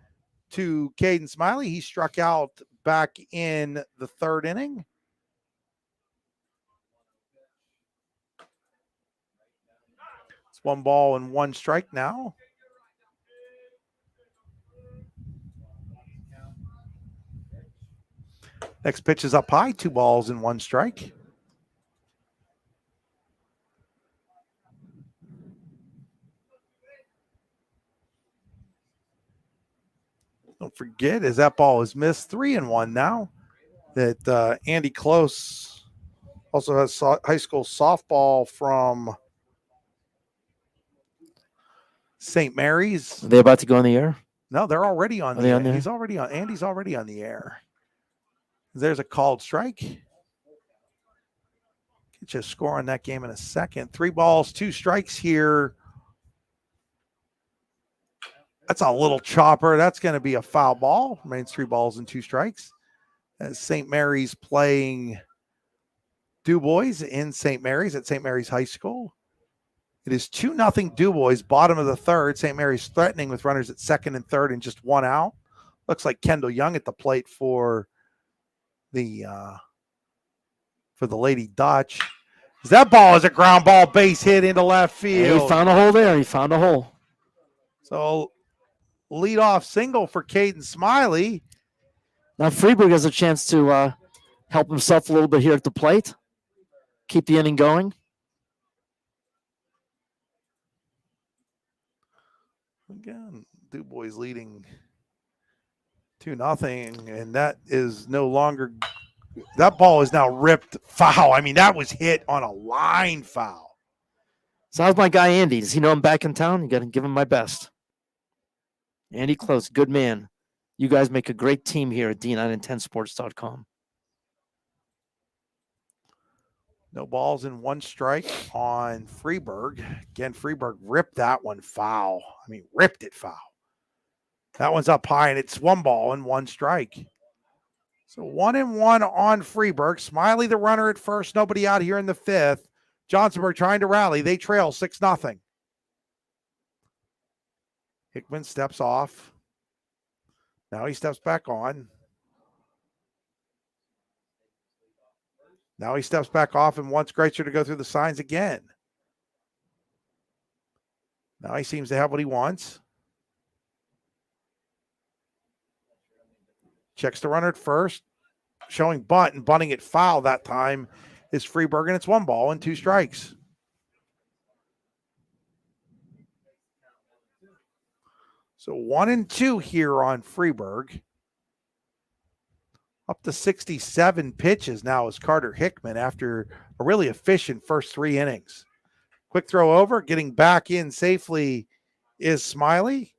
to Caden Smiley. He struck out back in the third inning. It's 1 ball and 1 strike now. Next pitch is up high, 2 balls and 1 strike. Don't forget, as that ball is missed, 3-1 now. That Andy Close also has high school softball from St. Mary's. Are they about to go in the air? No, they're already on Are the they air. on there? He's already on. Andy's already on the air. There's a called strike. Get you a score on that game in a second. 3 balls, 2 strikes here. That's a little chopper. That's going to be a foul ball. Remains 3 balls and 2 strikes. As St. Mary's playing DuBois in St. Mary's at St. Mary's High School. It is 2-0 DuBois, bottom of the third. St. Mary's threatening with runners at second and third and just 1 out. Looks like Kendall Young at the plate for the Lady Dutch. That ball is a ground ball base hit into left field. He found a hole there. He found a hole. So leadoff single for Caden Smiley. Now Freeburg has a chance to help himself a little bit here at the plate. Keep the inning going. Again, DuBois leading 2-0, and that is no longer. That ball is now ripped foul. I mean, that was hit on a line foul. So how's my guy Andy? Does he know I'm back in town? You got to give him my best. Andy Close, good man. You guys make a great team here at D9 and 10sports.com. No balls and 1 strike on Freeburg. Again, Freeburg ripped that one foul. I mean, ripped it foul. That one's up high, and it's 1 ball and 1 strike. So 1-1 on Freeburg. Smiley the runner at first. Nobody out here in the 5th. Johnsonburg trying to rally. They trail 6-0. Hickman steps off. Now he steps back on. Now he steps back off and wants Greitzer to go through the signs again. Now he seems to have what he wants. Checks the runner at first. Showing bunt and bunting it foul that time is Freeburg, and it's 1 ball and 2 strikes. So 1-2 here on Freeburg. Up to 67 pitches now is Carter Hickman after a really efficient first 3 innings. Quick throw over, getting back in safely is Smiley.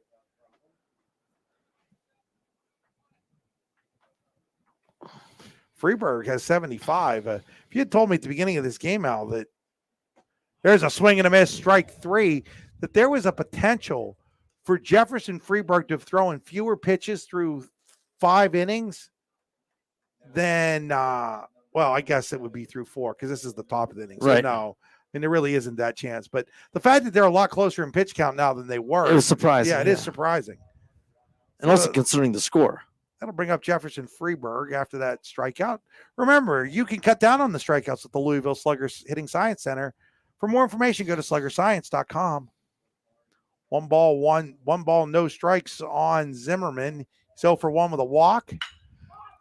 Freeburg has 75. If you had told me at the beginning of this game, Al, that there's a swing and a miss, strike 3, that there was a potential for Jefferson Freeburg to have thrown fewer pitches through 5 innings than Well, I guess it would be through 4 because this is the top of the inning. So Right. no, and there really isn't that chance. But the fact that they're a lot closer in pitch count now than they were. It was surprising. Yeah, it is surprising. And also considering the score. That'll bring up Jefferson Freeburg after that strikeout. Remember, you can cut down on the strikeouts at the Louisville Sluggers Hitting Science Center. For more information, go to sluggerscience.com. One ball, no strikes on Zimmerman. He's 0 for 1 with a walk.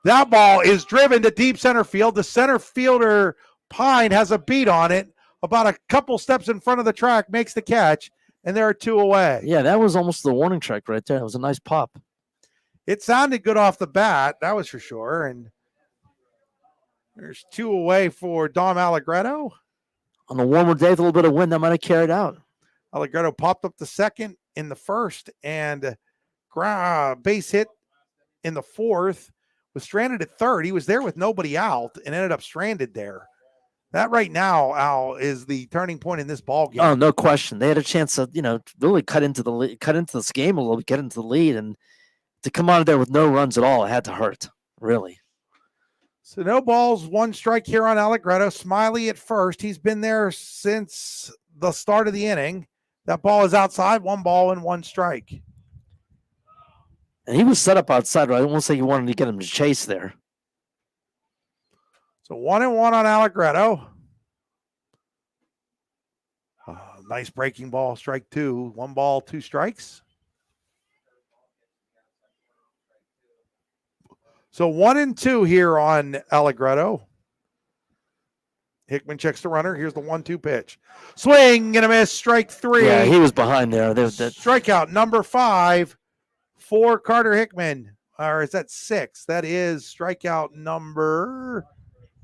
That ball is driven to deep center field. The center fielder, Pine, has a beat on it. About a couple steps in front of the track, makes the catch, and there are 2 away. Yeah, that was almost the warning track right there. It was a nice pop. It sounded good off the bat, that was for sure. And there's 2 away for Dom Alec Greto. On a warmer day with a little bit of wind, that might have carried out. Alec Greto popped up the second in the first, and base hit in the fourth. Was stranded at third. He was there with nobody out and ended up stranded there. That right now, Al, is the turning point in this ball game. Oh, no question. They had a chance to, really cut into this game a little bit, get into the lead, and to come out of there with no runs at all, it had to hurt, really. So no balls, 1 strike here on Alec Greto. Smiley at first. He's been there since the start of the inning. That ball is outside, 1 ball and 1 strike. And he was set up outside. Right? I won't say you wanted to get him to chase there. So 1-1 on Alec Greto. Nice breaking ball, strike 2. 1 ball, 2 strikes. So 1-2 here on Alec Greto. Hickman checks the runner. Here's the 1-2 pitch. Swing and a miss, strike 3. Yeah, he was behind there. Strikeout number 5 for Carter Hickman. Or is that 6? That is strikeout number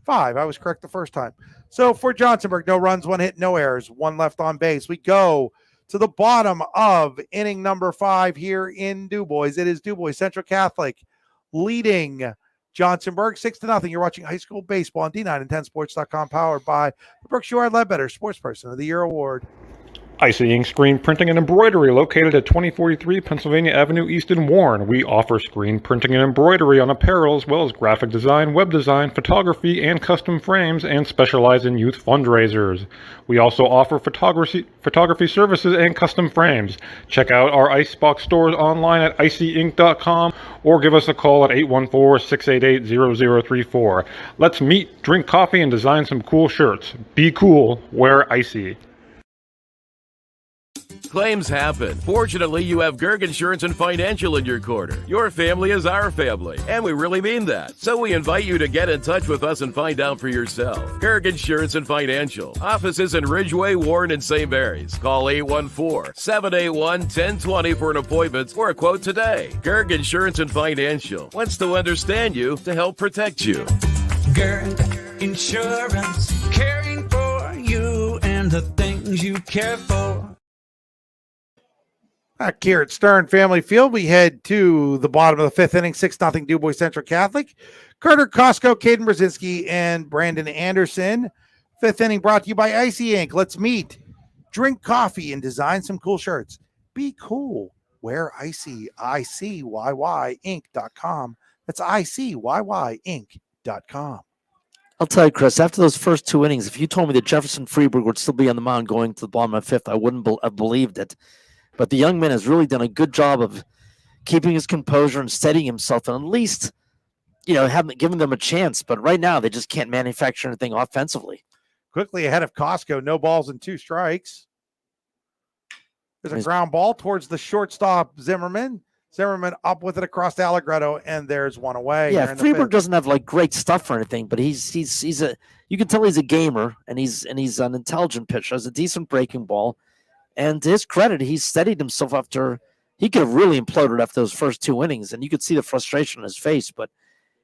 5. I was correct the first time. So for Johnsonburg, no runs, 1 hit, no errors, 1 left on base. We go to the bottom of inning number 5 here in DuBois. It is DuBois Central Catholic leading Johnsonburg 6-0. You're watching high school baseball on D910sports.com, powered by the Brooks U.R. Ledbetter Sports Person of the Year Award. Icy Ink Screen Printing and Embroidery, located at 2043 Pennsylvania Avenue East in Warren. We offer screen printing and embroidery on apparel, as well as graphic design, web design, photography, and custom frames, and specialize in youth fundraisers. We also offer photography services and custom frames. Check out our Icebox stores online at icyink.com or give us a call at 814-688-0034. Let's meet, drink coffee, and design some cool shirts. Be cool, wear icy. Claims happen. Fortunately, you have Gerg Insurance and Financial in your corner. Your family is our family, and we really mean that. So we invite you to get in touch with us and find out for yourself. Gerg Insurance and Financial. Offices in Ridgeway, Warren, and St. Mary's. Call 814-781-1020 for an appointment or a quote today. Gerg Insurance and Financial wants to understand you to help protect you. Gerg Insurance, caring for you and the things you care for. Back here at Stern Family Field, we head to the bottom of the 5th inning, 6-0 DuBois Central Catholic. Carter Costco, Caden Brzezinski, and Brandon Anderson. 5th inning brought to you by Icy Ink. Let's meet, drink coffee, and design some cool shirts. Be cool. Wear Icy, ICYY Inc.com. That's ICYY Inc.com. I'll tell you, Chris, after those first 2 innings, if you told me that Jefferson Freeburg would still be on the mound going to the bottom of 5th, I wouldn't have believed it. But the young man has really done a good job of keeping his composure and steadying himself, and at least, giving them a chance. But right now, they just can't manufacture anything offensively. Quickly ahead of Costco, no balls and 2 strikes. There's a ground ball towards the shortstop, Zimmerman. Zimmerman up with it across to Alec Greto, and there's 1 away. Yeah, Freeburg doesn't have great stuff or anything, but he's you can tell he's a gamer, and he's an intelligent pitcher. Has a decent breaking ball. And to his credit, he's steadied himself after he could have really imploded after those first 2 innings, and you could see the frustration on his face, but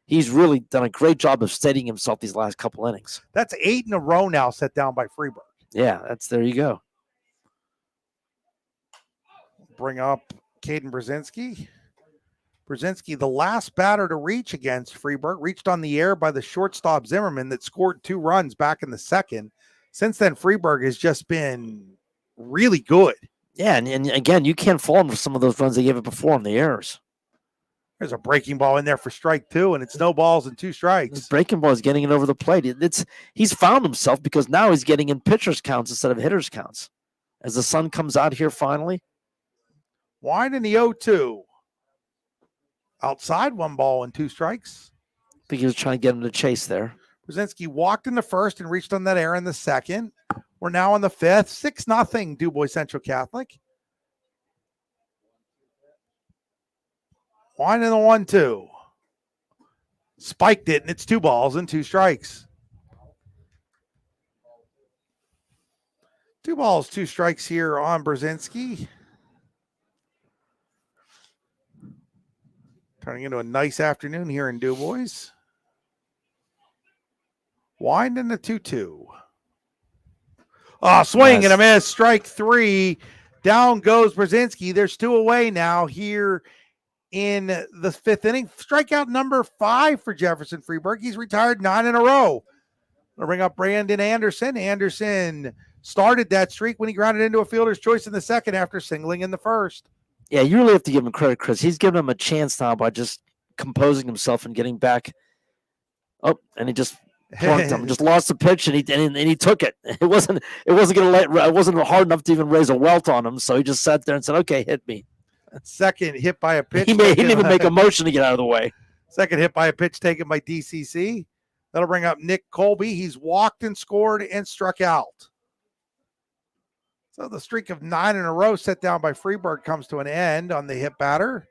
he's really done a great job of steadying himself these last couple innings. That's 8 in a row now set down by Freeburg. Yeah, there you go. Bring up Caden Brzezinski. Brzezinski, the last batter to reach against Freeburg, reached on the air by the shortstop Zimmerman that scored 2 runs back in the second. Since then, Freeburg has just been really good. Yeah, and again, you can't fault him for some of those runs they gave it before on the errors. There's a breaking ball in there for strike 2, and it's no balls and 2 strikes. This breaking ball is getting it over the plate. He's found himself because now he's getting in pitchers counts instead of hitters counts. As the sun comes out here finally. Wind in the 0-2. Outside, 1 ball and 2 strikes. I think he was trying to get him to chase there. Brzezinski walked in the first and reached on that error in the second. We're now on the 5th. 6-0 DuBois Central Catholic. Wind in the 1-2. Spiked it, and it's 2 balls and 2 strikes. 2 balls, 2 strikes here on Brzezinski. Turning into a nice afternoon here in DuBois. Wind in the 2-2. Swing and a miss. Strike 3. Down goes Brzezinski. There's 2 away now here in the 5th inning. Strikeout number 5 for Jefferson Freeburg. He's retired 9 in a row. I'll bring up Brandon Anderson. Anderson started that streak when he grounded into a fielder's choice in the second after singling in the first. Yeah, you really have to give him credit, Chris. He's given him a chance now by just composing himself and getting back. Oh, and he just plunked him. Just lost the pitch, and he took it. It wasn't hard enough to even raise a welt on him. So he just sat there and said, "Okay, hit me." Second hit by a pitch. He didn't even make a motion to get out of the way. Second hit by a pitch taken by DCC. That'll bring up Nick Colby. He's walked and scored and struck out. So the streak of 9 in a row set down by Freeburg comes to an end on the hit batter.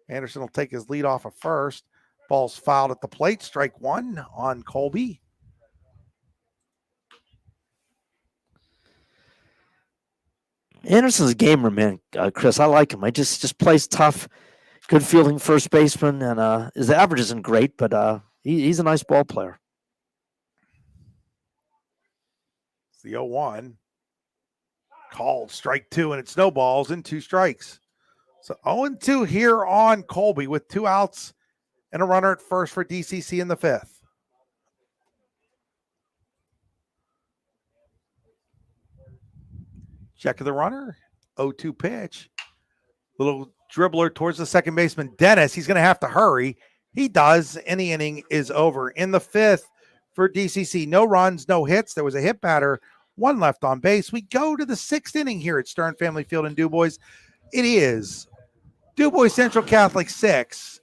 Anderson will take his lead off at first. Ball's fouled at the plate. Strike 1 on Colby. Anderson's a gamer, man, Chris. I like him. He just plays tough, good fielding first baseman, and his average isn't great, but he's a nice ball player. It's the 0-1. Called strike 2, and it snowballs in 2 strikes. So 0-2 here on Colby with 2 outs and a runner at first for DCC in the 5th. Check of the runner. 0-2 pitch. Little dribbler towards the second baseman, Dennis. He's going to have to hurry. He does, and the inning is over. In the 5th for DCC, no runs, no hits. There was a hit batter, 1 left on base. We go to the 6th inning here at Stern Family Field in DuBois. It is DuBois Central Catholic 6,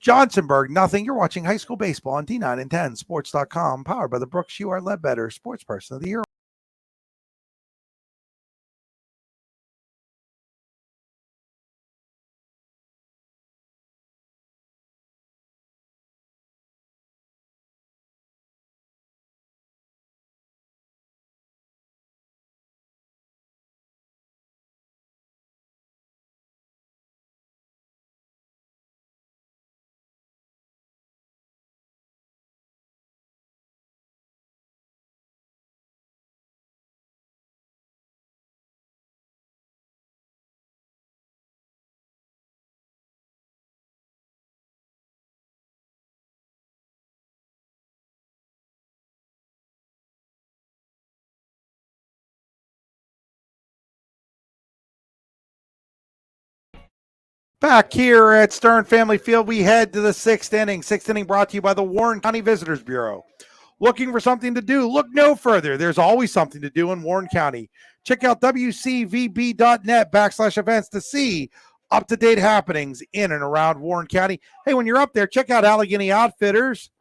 Johnsonburg nothing. You're watching high school baseball on D9 and 10 Sports.com, powered by the Brooks. You are Ledbetter Sports Person of the Year. Back here at Stern Family Field, we head to the 6th inning. 6th inning brought to you by the Warren County Visitors Bureau. Looking for something to do? Look no further. There's always something to do in Warren County. Check out wcvb.net/events to see up-to-date happenings in and around Warren County. Hey, when you're up there, check out Allegheny Outfitters.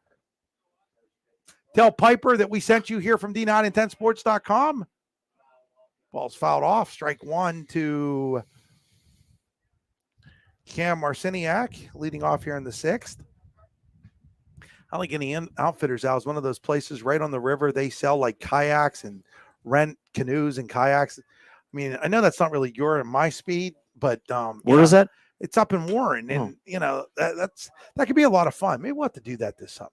Tell Piper that we sent you here from D9 and 10 Sports.com. Ball's fouled off. Strike 1 to Cam Marciniak, leading off here in the 6th. Allegheny Outfitters out is one of those places right on the river. They sell like kayaks and rent canoes and kayaks. I mean, I know that's not really your and my speed, but where is that? It's up in Warren, and that could be a lot of fun. Maybe we'll have to do that this summer.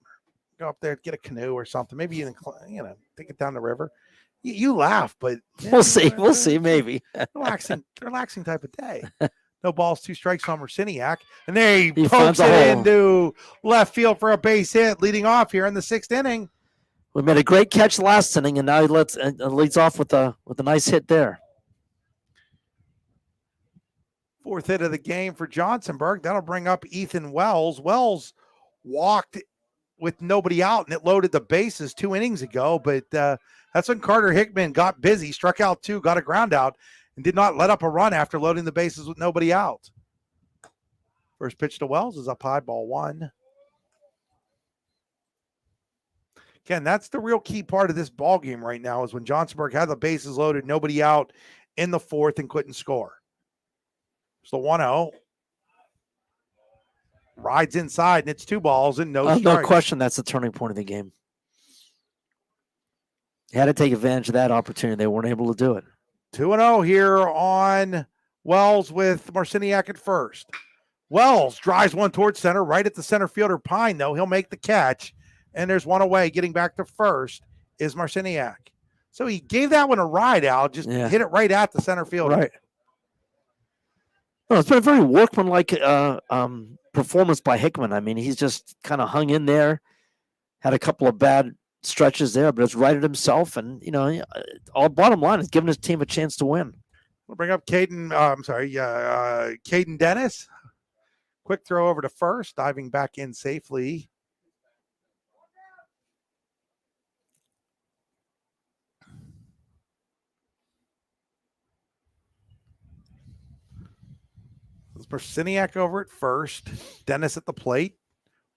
Go up there, get a canoe or something. Maybe even take it down the river. You laugh, but we'll see. We'll see. Maybe relaxing type of day. No balls, 2 strikes on Marciniak. And there he pokes it into left field for a base hit, leading off here in the 6th inning. We made a great catch last inning, and now he leads off with a nice hit there. Fourth hit of the game for Johnsonburg. That'll bring up Ethan Wells. Wells walked with nobody out, and it loaded the bases 2 innings ago, but that's when Carter Hickman got busy, struck out 2, got a ground out, and did not let up a run after loading the bases with nobody out. First pitch to Wells is up high, ball 1. Again, that's the real key part of this ball game right now is when Johnsonburg had the bases loaded, nobody out in the 4th and couldn't score. So 1-0. Rides inside, and it's 2 balls and no strikes. No question that's the turning point of the game. You had to take advantage of that opportunity. They weren't able to do it. 2-0 here on Wells with Marciniak at first. Wells drives one towards center, right at the center fielder Pine, though. He'll make the catch, and there's one away. Getting back to first is Marciniak. So he gave that one a ride out, just hit it right at the center fielder. Right. No, it's been a very workmanlike performance by Hickman. I mean, he's just kind of hung in there, had a couple of bad stretches there, but has righted himself. And, all bottom line is giving his team a chance to win. We'll bring up Caden Dennis. Quick throw over to first, diving back in safely. Marciniak over at first. Dennis at the plate.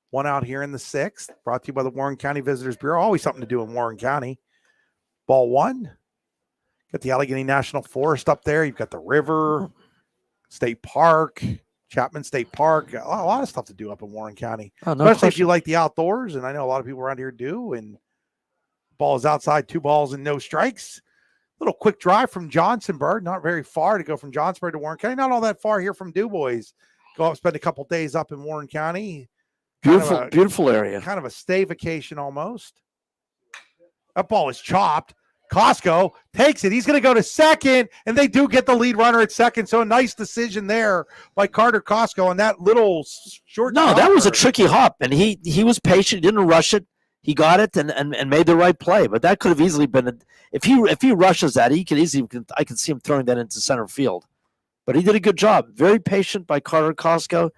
1 out here in the 6th. Brought to you by the Warren County Visitors Bureau. Always something to do in Warren County. Ball 1. Got the Allegheny National Forest up there. You've got the river, State Park, Chapman State Park. A lot of stuff to do up in Warren County. Especially if you like the outdoors. And I know a lot of people around here do. And ball is outside. 2 balls and no strikes. Little quick drive from Johnsonburg, not very far to go from Johnsonburg to Warren County. Not all that far here from Du Bois. Go up, spend a couple days up in Warren County. Beautiful area. Kind of a stay vacation almost. That ball is chopped. Costco takes it. He's going to go to second, and they do get the lead runner at second. So a nice decision there by Carter Costco on that little short. No, that was a tricky hop, and he was patient. He didn't rush it. He got it and made the right play, but that could have easily been if he rushes that, I could see him throwing that into center field. But he did a good job. Very patient by Carter Costco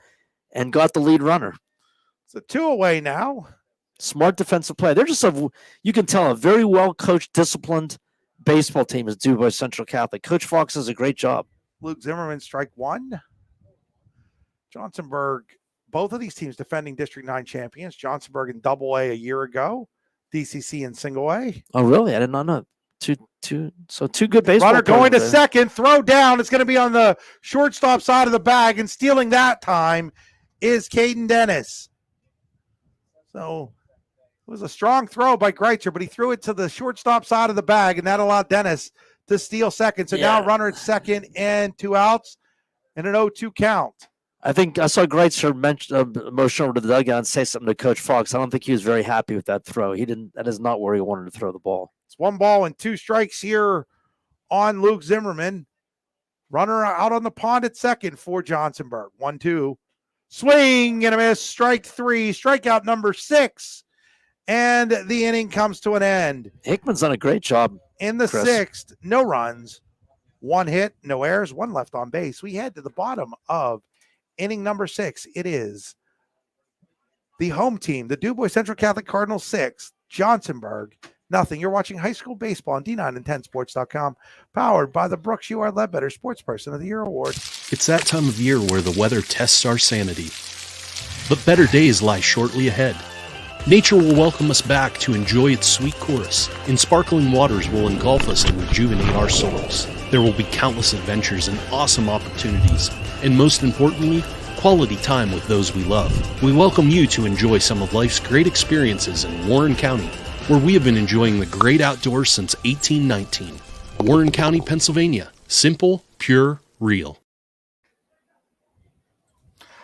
and got the lead runner. So 2 away now. Smart defensive play. They're just you can tell a very well coached, disciplined baseball team is Du Bois Central Catholic. Coach Fox does a great job. Luke Zimmerman, strike 1. Johnsonburg. Both of these teams defending District 9 champions. Johnsonburg in Double A year ago. DCC in Single A. Oh, really? I did not know. Two good baseball runner going to there. second. Throw down. It's going to be on the shortstop side of the bag. And stealing that time is Caden Dennis. So it was a strong throw by Greitzer, but he threw it to the shortstop side of the bag, and that allowed Dennis to steal second. So now runner at second and 2 outs and an 0-2 count. I think I saw Greitzer motion over to the dugout and say something to Coach Fox. I don't think he was very happy with that throw. That is not where he wanted to throw the ball. It's 1 ball and 2 strikes here on Luke Zimmerman. Runner out on the pond at second for Johnsonburg. 1-2. Swing and a miss. Strike 3. Strikeout number 6. And the inning comes to an end. Hickman's done a great job. In the 6th, no runs, 1 hit, no errors, 1 left on base. We head to the bottom of inning number 6. It is the home team, the Du Bois Central Catholic Cardinals 6, Johnsonburg nothing. You're watching high school baseball on D9and10sports.com, powered by the Brooks You Are Ledbetter Sports Person of the Year Award. It's that time of year where the weather tests our sanity. But better days lie shortly ahead. Nature will welcome us back to enjoy its sweet chorus, and sparkling waters will engulf us and rejuvenate our souls. There will be countless adventures and awesome opportunities, and most importantly, quality time with those we love. We welcome you to enjoy some of life's great experiences in Warren County, where we have been enjoying the great outdoors since 1819. Warren County, Pennsylvania. Simple, pure, real.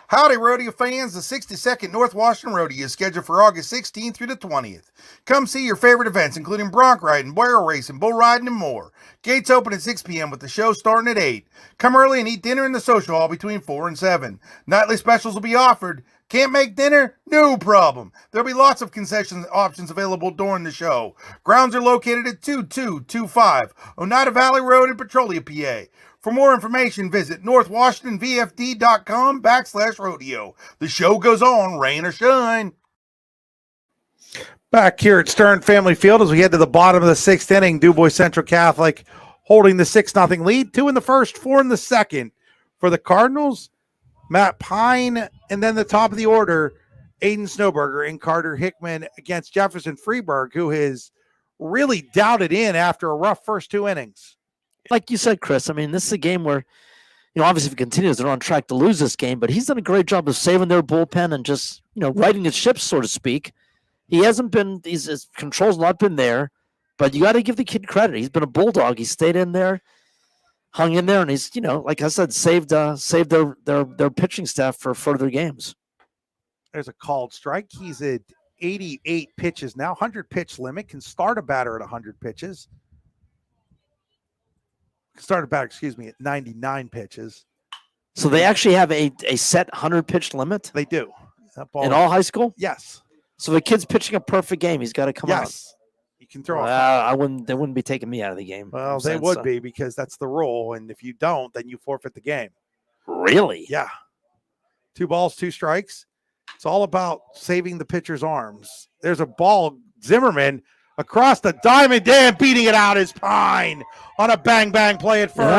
Howdy, rodeo fans. The 62nd North Washington Rodeo is scheduled for August 16th through the 20th. Come see your favorite events, including bronc riding, barrel racing, bull riding, and more. Gates open at 6 p.m. with the show starting at 8. Come early and eat dinner in the social hall between 4 and 7. Nightly specials will be offered. Can't make dinner? No problem. There'll be lots of concession options available during the show. Grounds are located at 2225 Oneida Valley Road in Petrolia, PA. For more information, visit northwashingtonvfd.com/rodeo. The show goes on, rain or shine. Back here at Stern Family Field as we head to the bottom of the sixth inning, DuBois Central Catholic holding the 6-0 lead. 2 in the first, 4 in the second. For the Cardinals, Matt Pine, and then the top of the order, Aiden Snowberger and Carter Hickman against Jefferson Freeburg, who has really doubted in after a rough first 2 innings. Like you said, Chris, I mean, this is a game where, obviously if it continues, they're on track to lose this game, but he's done a great job of saving their bullpen and just, righting his ship, so to speak. He hasn't been, his control's not been there, but you got to give the kid credit. He's been a bulldog. He stayed in there, hung in there, and he's, like I said, saved their pitching staff for further games. There's a called strike. He's at 88 pitches now, 100 pitch limit, can start a batter at 100 pitches. Start a batter, at 99 pitches. So they actually have a set 100 pitch limit? They do. In all high school? Yes. So the kid's pitching a perfect game. He's got to come out. Yes. You can throw They wouldn't be taking me out of the game. Well, they would be, because that's the rule. And if you don't, then you forfeit the game. Really? Yeah. 2 balls, 2 strikes. It's all about saving the pitcher's arms. There's a ball, Zimmerman across the diamond, beating it out is Pine on a bang play at first. Yeah,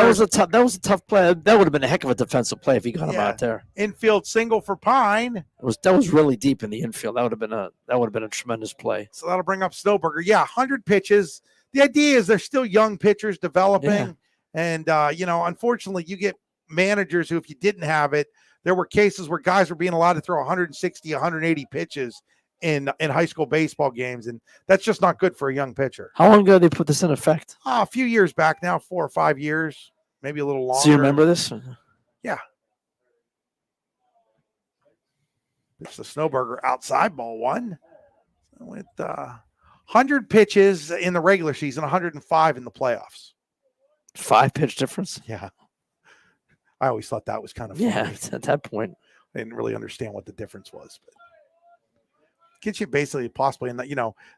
that was a tough play. That would have been a heck of a defensive play if he got him out there. Infield single for Pine. That was really deep in the infield. That would have been a tremendous play. So that'll bring up Snowberger. Yeah, 100 pitches. The idea is they're still young pitchers developing, and unfortunately, you get managers who, if you didn't have it, there were cases where guys were being allowed to throw 160, 180 pitches in high school baseball games, and that's just not good for a young pitcher. How long ago did they put this in effect? A few years back now, 4 or 5 years, maybe a little longer. So you remember this? Yeah. It's the Snowberger outside ball 1 with 100 pitches in the regular season, 105 in the playoffs. 5 pitch difference? Yeah. I always thought that was kind of funny. Yeah, at that point. I didn't really understand what the difference was, but gets you basically possibly in that,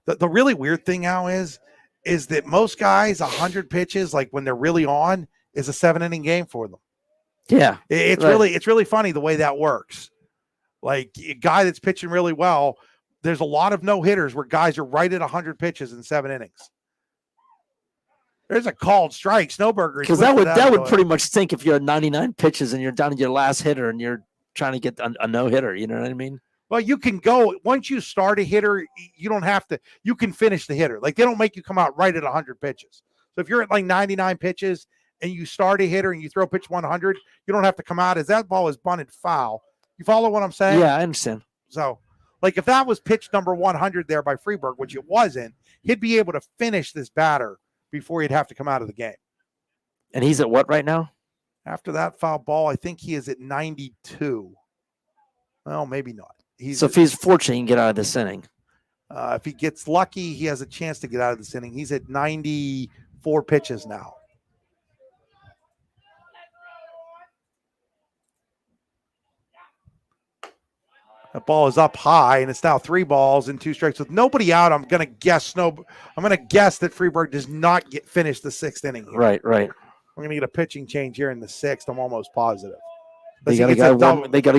the really weird thing now is that most guys, 100 pitches, like when they're really on, is a 7-inning game for them. Yeah. It's really funny the way that works. Like a guy that's pitching really well, there's a lot of no hitters where guys are right at 100 pitches in 7 innings. There's a called strike. Snowberger. Because that would pretty much stink if you're at 99 pitches and you're down to your last hitter and you're trying to get a no hitter. You know what I mean? Well, you can go once you start a hitter. You don't have to. You can finish the hitter. Like they don't make you come out right at 100 pitches. So if you're at like 99 pitches and you start a hitter and you throw pitch 100, you don't have to come out as that ball is bunted foul. You follow what I'm saying? Yeah, I understand. So, like if that was pitch number 100 there by Freeburg, which it wasn't, he'd be able to finish this batter before he'd have to come out of the game. And he's at what right now? After that foul ball, I think he is at 92. Well, maybe not. So if he's fortunate, he can get out of this inning. If he gets lucky, he has a chance to get out of this inning. He's at 94 pitches now. That ball is up high, and it's now 3 balls and 2 strikes with nobody out. I'm going to guess that Freeburg does not finish the 6th inning here. Right. We're going to get a pitching change here in the 6th. I'm almost positive. They got a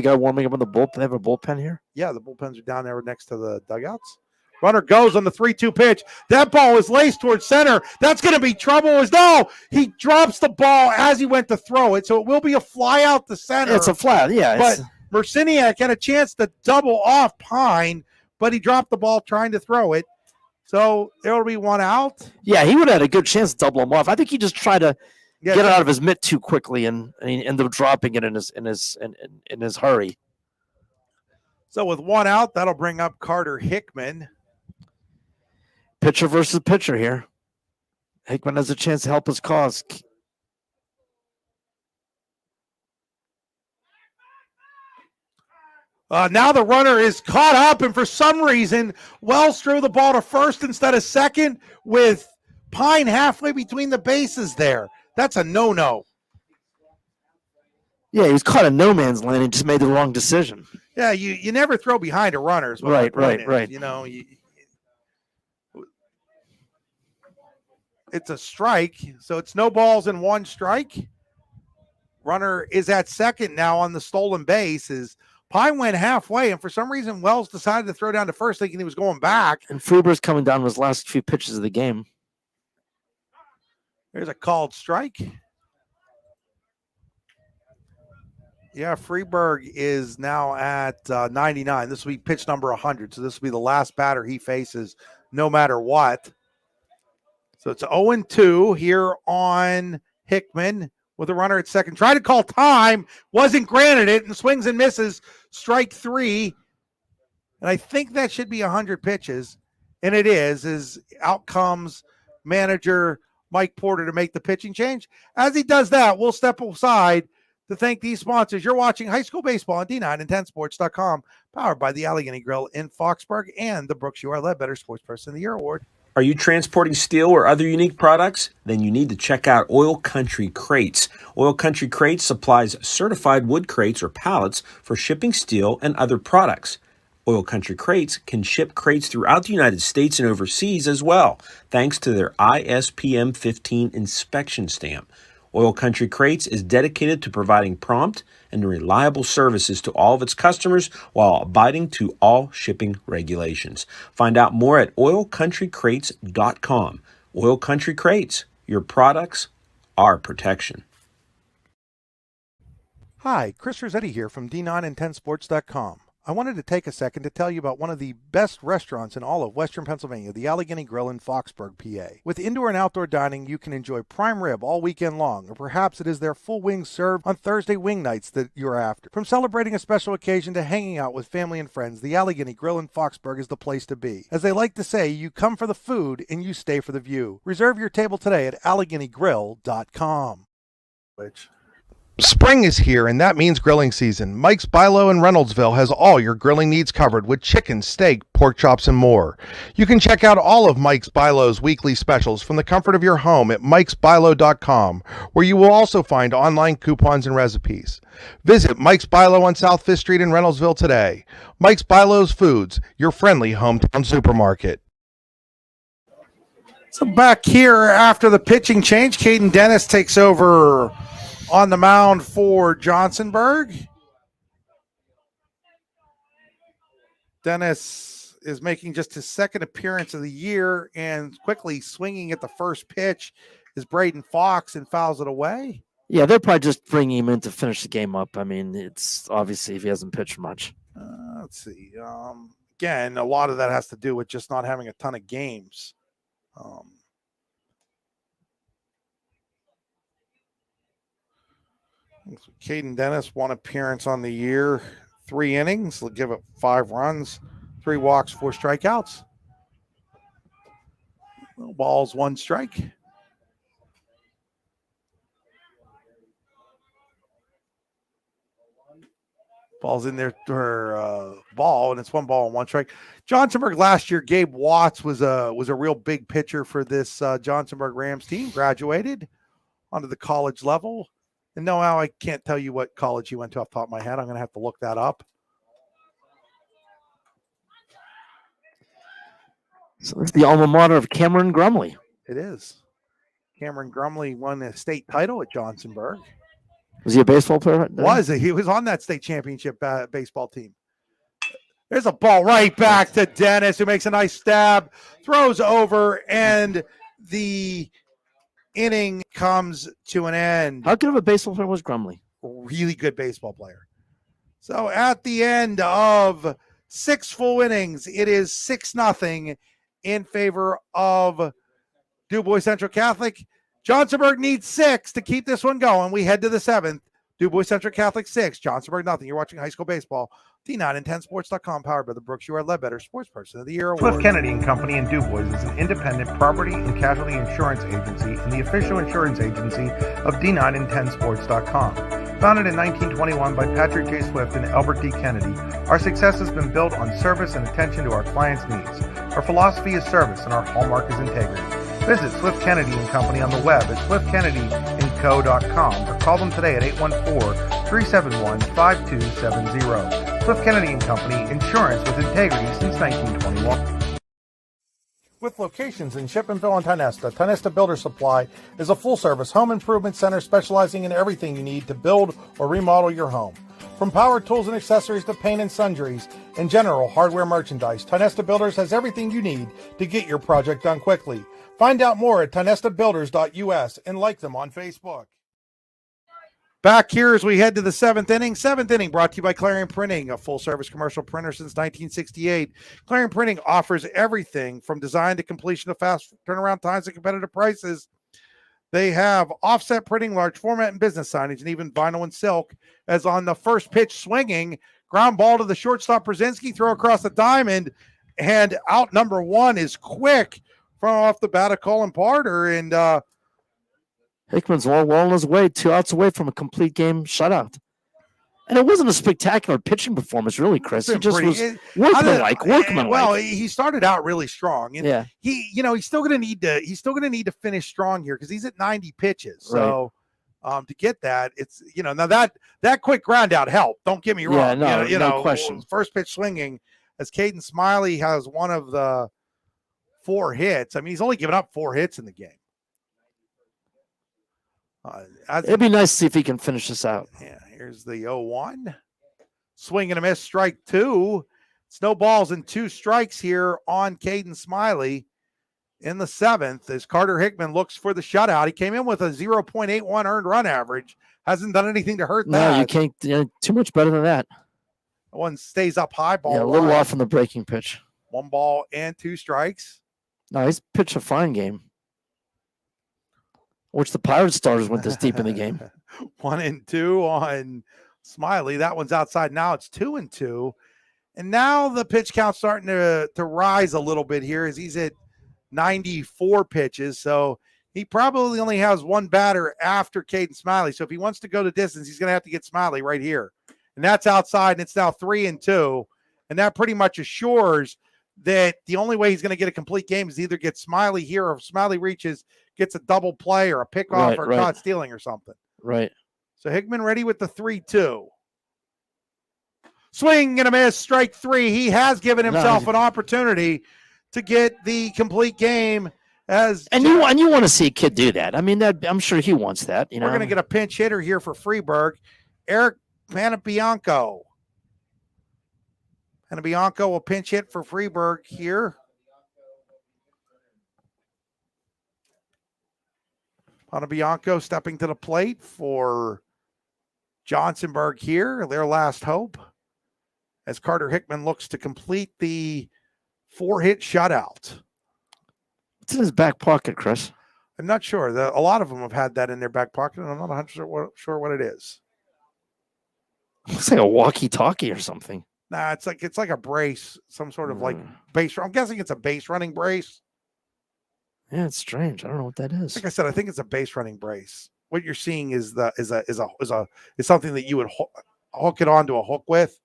guy warming up in the bullpen. They have a bullpen here? Yeah, the bullpens are down there next to the dugouts. Runner goes on the 3-2 pitch. That ball is laced towards center. That's going to be trouble. He drops the ball as he went to throw it, so it will be a fly out the center. It's a fly, yeah. But Merciniak had a chance to double off Pine, but he dropped the ball trying to throw it. So there will be 1 out. Yeah, he would have had a good chance to double him off. I think he just tried to get it out of his mitt too quickly, and he ended up dropping it in his hurry. So with 1 out, that'll bring up Carter Hickman. Pitcher versus pitcher here. Hickman has a chance to help his cause. Now the runner is caught up, and for some reason, Wells threw the ball to first instead of second with Pine halfway between the bases there. That's a no-no. Yeah, he was caught in no man's land and just made the wrong decision. Yeah, you never throw behind a runner. Right. It's a strike, so it's no balls and 1 strike. runner is at second now on the stolen base. Is Pine went halfway, and for some reason, Wells decided to throw down to first, thinking he was going back. And Freeber's coming down with his last few pitches of the game. There's a called strike. Yeah, Freeberg is now at 99. This will be pitch number 100, so this will be the last batter he faces no matter what. So it's 0-2 here on Hickman with a runner at second. Tried to call time, wasn't granted it, and swings and misses, strike 3. And I think that should be 100 pitches, and it is. Out comes manager Mike Porter to make the pitching change. As he does that, we'll step aside to thank these sponsors. You're watching High School Baseball on D9and10sports.com, powered by the Allegheny Grill in Foxborg and the Brooks U.R. Ledbetter Sports Person of the Year Award. Are you transporting steel or other unique products? Then you need to check out Oil Country Crates. Oil Country Crates supplies certified wood crates or pallets for shipping steel and other products. Oil Country Crates can ship crates throughout the United States and overseas as well, thanks to their ISPM 15 inspection stamp. Oil Country Crates is dedicated to providing prompt and reliable services to all of its customers while abiding to all shipping regulations. Find out more at oilcountrycrates.com. Oil Country Crates, your products, our protection. Hi, Chris Rossetti here from D9and10sports.com. I wanted to take a second to tell you about one of the best restaurants in all of Western Pennsylvania, the Allegheny Grill in Foxborg, PA. With indoor and outdoor dining, you can enjoy prime rib all weekend long, or perhaps it is their full wings served on Thursday wing nights that you're after. From celebrating a special occasion to hanging out with family and friends, the Allegheny Grill in Foxborg is the place to be. As they like to say, you come for the food and you stay for the view. Reserve your table today at AlleghenyGrill.com. Spring is here, and that means grilling season. Mike's Bilo in Reynoldsville has all your grilling needs covered with chicken, steak, pork chops, and more. You can check out all of Mike's Bilo's weekly specials from the comfort of your home at mikesbilo.com, where you will also find online coupons and recipes. Visit Mike's Bilo on South 5th Street in Reynoldsville today. Mike's Bilo's Foods, your friendly hometown supermarket. So back here after the pitching change, Caden Dennis takes over on the mound for Johnsonburg. Dennis is making just his second appearance of the year, and quickly swinging at the first pitch is Braden Fox and fouls it away. Yeah, they're probably just bringing him in to finish the game up. I mean, it's obviously if he hasn't pitched much. Let's see. Again, a lot of that has to do with just not having a ton of games. Caden Dennis, one appearance on the year, 3 innings. He'll give it 5 runs, 3 walks, 4 strikeouts. No balls, 1 strike. Ball's in there for ball, and it's 1 ball and 1 strike. Johnsonburg last year, Gabe Watts was a real big pitcher for this Johnsonburg Rams team. Graduated onto the college level. And no, Al, I can't tell you what college he went to off the top of my head. I'm going to have to look that up. So it's the alma mater of Cameron Grumley. It is. Cameron Grumley won a state title at Johnsonburg. Was he a baseball player? He was on that state championship baseball team. There's a ball right back to Dennis, who makes a nice stab, throws over, and the inning comes to an end. How good of a baseball player was Grumley? Really good baseball player. So at the end of 6 full innings, it is 6-0 in favor of DuBois Central Catholic. Johnsonburg needs 6 to keep this one going. We head to the 7th. DuBois Central Catholic 6, Johnsonburg nothing. You're watching High School Baseball. D9and10sports.com, powered by the Brooks U.R. Ledbetter Sports Person of the Year Award. Swift Kennedy and Company in DuBois is an independent property and casualty insurance agency and the official insurance agency of D9and10sports.com. Founded in 1921 by Patrick J. Swift and Albert D. Kennedy, our success has been built on service and attention to our clients' needs. Our philosophy is service and our hallmark is integrity. Visit Swift Kennedy and Company on the web at swiftkennedyandco.com or call them today at 814-371-5270. Swift Kennedy and Company, insurance with integrity since 1921. With locations in Shippenville and Tionesta, Tionesta Builder Supply is a full-service home improvement center specializing in everything you need to build or remodel your home. From power tools and accessories to paint and sundries and general hardware merchandise, Tionesta Builders has everything you need to get your project done quickly. Find out more at tionestabuilders.us and like them on Facebook. Back here as we head to the seventh inning. Seventh inning brought to you by Clarion Printing, a full-service commercial printer since 1968. Clarion Printing offers everything from design to completion of fast turnaround times and competitive prices. They have offset printing, large format and business signage, and even vinyl and silk. As on the first pitch swinging, ground ball to the shortstop Brzezinski, throw across the diamond, and out number one is quick from off the bat of Colin Parter, and Hickman's well on his way, 2 outs away from a complete game shutout. And it wasn't a spectacular pitching performance, really, Chris. He just was workmanlike. Well, he started out really strong, and yeah, he's still going to need to finish strong here because he's at 90 pitches. So, to get that, it's now that quick ground out helped. Don't get me wrong. Yeah, no question. First pitch swinging as Caden Smiley has one of the 4 hits. I mean, he's only given up 4 hits in the game. It'd be nice to see if he can finish this out. Yeah, here's the 0-1. Swing and a miss, strike 2. It's no balls and 2 strikes here on Caden Smiley in the 7th as Carter Hickman looks for the shutout. He came in with a 0.81 earned run average. Hasn't done anything to hurt that. No, you can't. Too much better than that. One stays up high, ball. Yeah, a little off from the breaking pitch. 1 ball and 2 strikes. No, he's pitched a fine game. Which the Pirates starters went this deep in the game. 1-2 on Smiley. That one's outside. Now it's 2-2. And now the pitch count's starting to rise a little bit here as he's at 94 pitches. So he probably only has 1 batter after Caden Smiley. So if he wants to go the distance, he's going to have to get Smiley right here. And that's outside, and it's now 3-2. And that pretty much assures that the only way he's going to get a complete game is either get Smiley here, or if Smiley gets a double play or a pickoff or caught stealing or something. Right. So Hickman ready with the 3-2. Swing and a miss, strike 3. He has given himself an opportunity to get the complete game. You want to see a kid do that. I mean, I'm sure he wants that. We're going to get a pinch hitter here for Freeburg, Eric Panabianco. Panabianco will pinch hit for Freeburg here. Panabianco stepping to the plate for Johnsonburg here, their last hope, as Carter Hickman looks to complete the 4-hit shutout. What's in his back pocket, Chris? I'm not sure. A lot of them have had that in their back pocket, and I'm not 100% sure what it is. Looks like a walkie-talkie or something. Nah, it's like a brace, some sort of like base. I'm guessing it's a base running brace. Yeah, it's strange. I don't know what that is. Like I said, I think it's a base running brace. What you're seeing is something that you would hook it onto a hook with.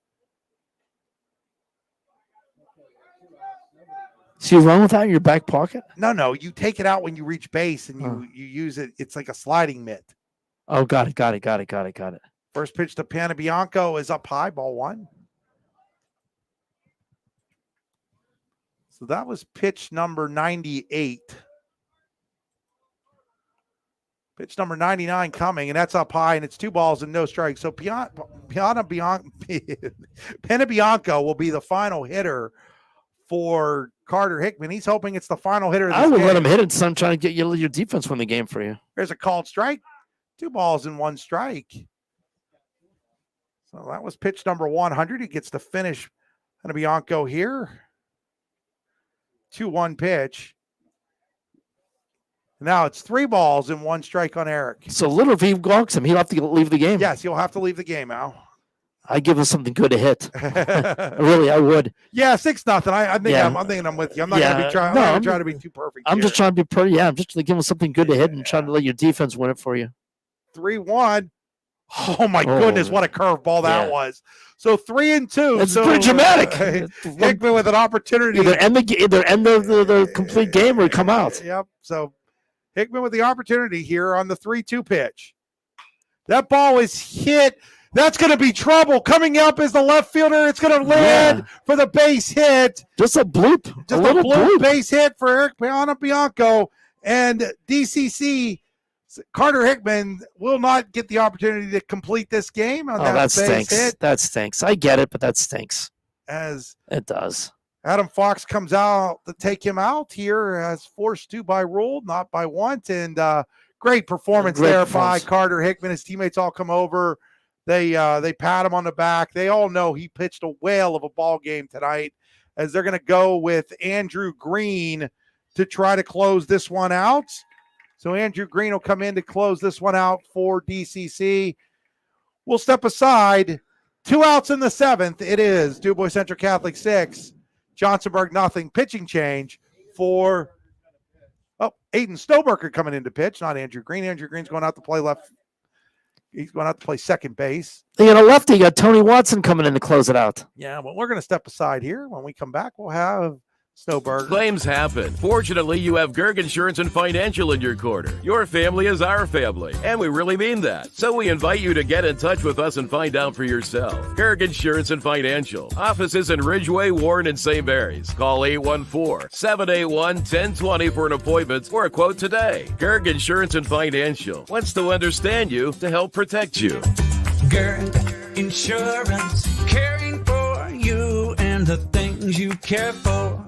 So you run with that in your back pocket? No. You take it out when you reach base and you use it. It's like a sliding mitt. Oh, got it. First pitch to Panabianco is up high, ball 1. So that was pitch number 98. Pitch number 99 coming, and that's up high, and it's 2 balls and no strikes. So Panabianco will be the final hitter for Carter Hickman. He's hoping it's the final hitter of this I would game. let him hit it, son, trying to get your defense win the game for you. There's a called strike. 2 balls and 1 strike. So that was pitch number 100. He gets to finish Panabianco here. 2-1 pitch. Now it's 3 balls and 1 strike on Eric. So little if he walks him, he'll have to leave the game. Yes, he'll have to leave the game, Al. I give him something good to hit. Really, I would. Yeah, 6-0. I'm thinking I'm with you. I'm not going to be trying. I'm not trying to be too perfect. I'm just trying to be pretty. Yeah, I'm just giving him something good to hit and trying to let your defense win it for you. 3-1. Oh my goodness, what a curveball that was. So 3-2. It's pretty dramatic. Hickman with an opportunity. Either end the complete game or come out. Yep. So Hickman with the opportunity here on the 3-2 pitch. That ball is hit. That's going to be trouble. Coming up is the left fielder. It's going to land for the base hit. Just a bloop. Just a bloop base hit for Eric Bianco. And DCC, Carter Hickman, will not get the opportunity to complete this game on that base stinks. hit. That stinks. I get it, but that stinks. As it does. Adam Fox comes out to take him out here, as forced to by rule, not by want. And great performance by Carter Hickman. His teammates all come over. They pat him on the back. They all know he pitched a whale of a ball game tonight, as they're going to go with Andrew Green to try to close this one out. So Andrew Green will come in to close this one out for DCC. We'll step aside. 2 outs in the 7th. It is DuBois Central Catholic 6, Johnsonburg nothing. Pitching change for Aiden Snowberger coming in to pitch, not Andrew Green. Andrew Green's going out to play left. He's going out to play second base. They got a lefty. You got Tony Watson coming in to close it out. Yeah, well, we're going to step aside here. When we come back, we'll have Snowberg. Claims happen. Fortunately, you have Gerg Insurance and Financial in your corner. Your family is our family, and we really mean that. So we invite you to get in touch with us and find out for yourself. Gerg Insurance and Financial. Offices in Ridgeway, Warren, and St. Mary's. Call 814-781-1020 for an appointment or a quote today. Gerg Insurance and Financial wants to understand you to help protect you. Gerg Insurance, caring for you and the things you care for.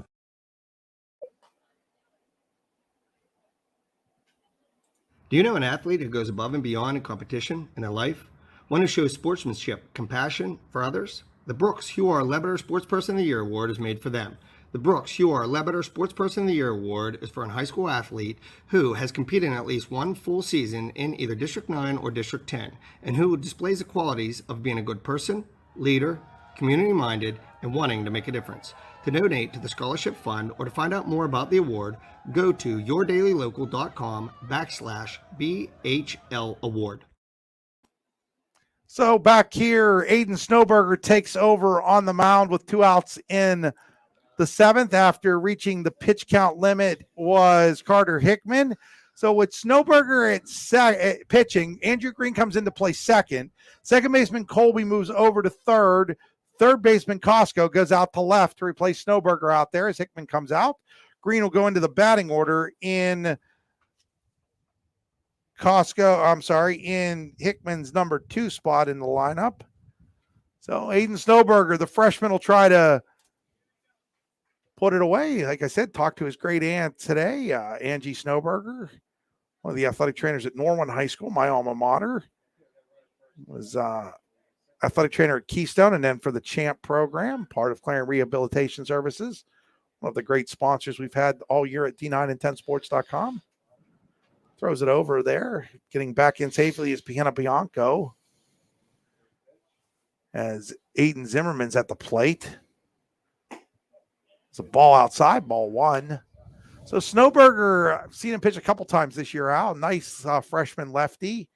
Do you know an athlete who goes above and beyond in competition in their life? One who shows sportsmanship, compassion for others? The Brooks Huar Lebeter Sportsperson of the Year Award is made for them. The Brooks Huar Lebeter Sportsperson of the Year Award is for a high school athlete who has competed in at least one full season in either District 9 or District 10, and who displays the qualities of being a good person, leader, community-minded, and wanting to make a difference. To donate to the scholarship fund or to find out more about the award, go to yourdailylocal.com/BHL award. So back here, Aiden Snowberger takes over on the mound with 2 outs in the 7th. After reaching the pitch count limit was Carter Hickman. So with Snowberger at pitching, Andrew Green comes into play second. Second baseman Colby moves over to third. Third baseman Costco goes out to left to replace Snowberger out there as Hickman comes out. Green will go into the batting order in in Hickman's number 2 spot in the lineup. So Aiden Snowberger, the freshman, will try to put it away. Like I said, talked to his great aunt today, Angie Snowberger, one of the athletic trainers at Norwin High School, my alma mater. Was athletic trainer at Keystone, and then for the CHAMP program, part of Clarence Rehabilitation Services, one of the great sponsors we've had all year at D9and10sports.com. Throws it over there, getting back in safely is Piana Bianco, as Aiden Zimmerman's at the plate. It's a ball outside, ball 1. So Snowberger, I've seen him pitch a couple times this year out. Nice freshman lefty.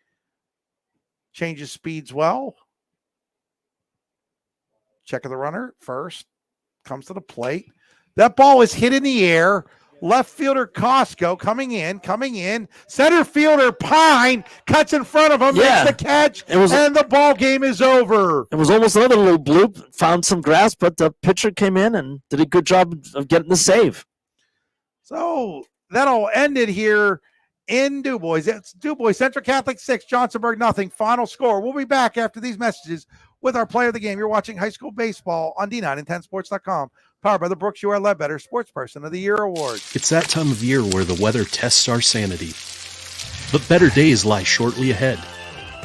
Changes speeds well. Check of the runner first. Comes to the plate. That ball is hit in the air. Left fielder Costco coming in. Center fielder Pine cuts in front of him, makes the catch, and the ball game is over. It was almost another little bloop. Found some grass, but the pitcher came in and did a good job of getting the save. So that'll end it here in DuBois. It's DuBois Central Catholic 6, Johnsonburg nothing. Final score. We'll be back after these messages with our player of the game. You're watching high school baseball on D9and10sports.com. Powered by the Brooks Huar Lebeter Sportsperson of the Year Award. It's that time of year where the weather tests our sanity. But better days lie shortly ahead.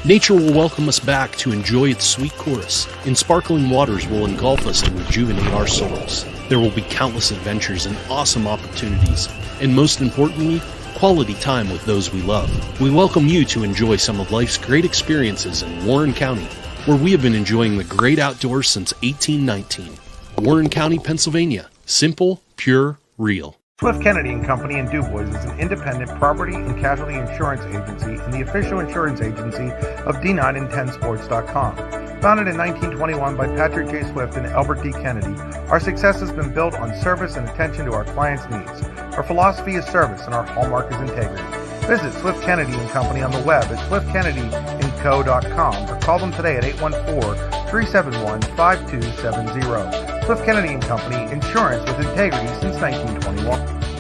Nature will welcome us back to enjoy its sweet chorus, and sparkling waters will engulf us to rejuvenate our souls. There will be countless adventures and awesome opportunities, and most importantly, quality time with those we love. We welcome you to enjoy some of life's great experiences in Warren County, where we have been enjoying the great outdoors since 1819. Warren County, Pennsylvania. Simple, pure, real. Swift Kennedy and Company in DuBois is an independent property and casualty insurance agency and the official insurance agency of D9and10sports.com. Founded in 1921 by Patrick J. Swift and Albert D. Kennedy, our success has been built on service and attention to our clients' needs. Our philosophy is service and our hallmark is integrity. Visit Swift Kennedy and Company on the web at swiftkennedyandco.com or Call them today at 814-371-5270. Cliff Kennedy and Company, insurance with integrity since 1921.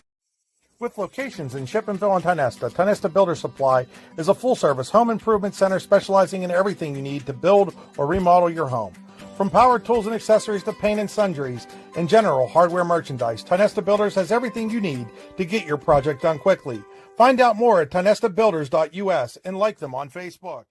With locations in Shippenville and Tionesta, Tionesta Builder Supply is a full-service home improvement center specializing in everything you need to build or remodel your home. From power tools and accessories to paint and sundries and general hardware merchandise, Tionesta Builders has everything you need to get your project done quickly. Find out more at tionestabuilders.us and like them on Facebook.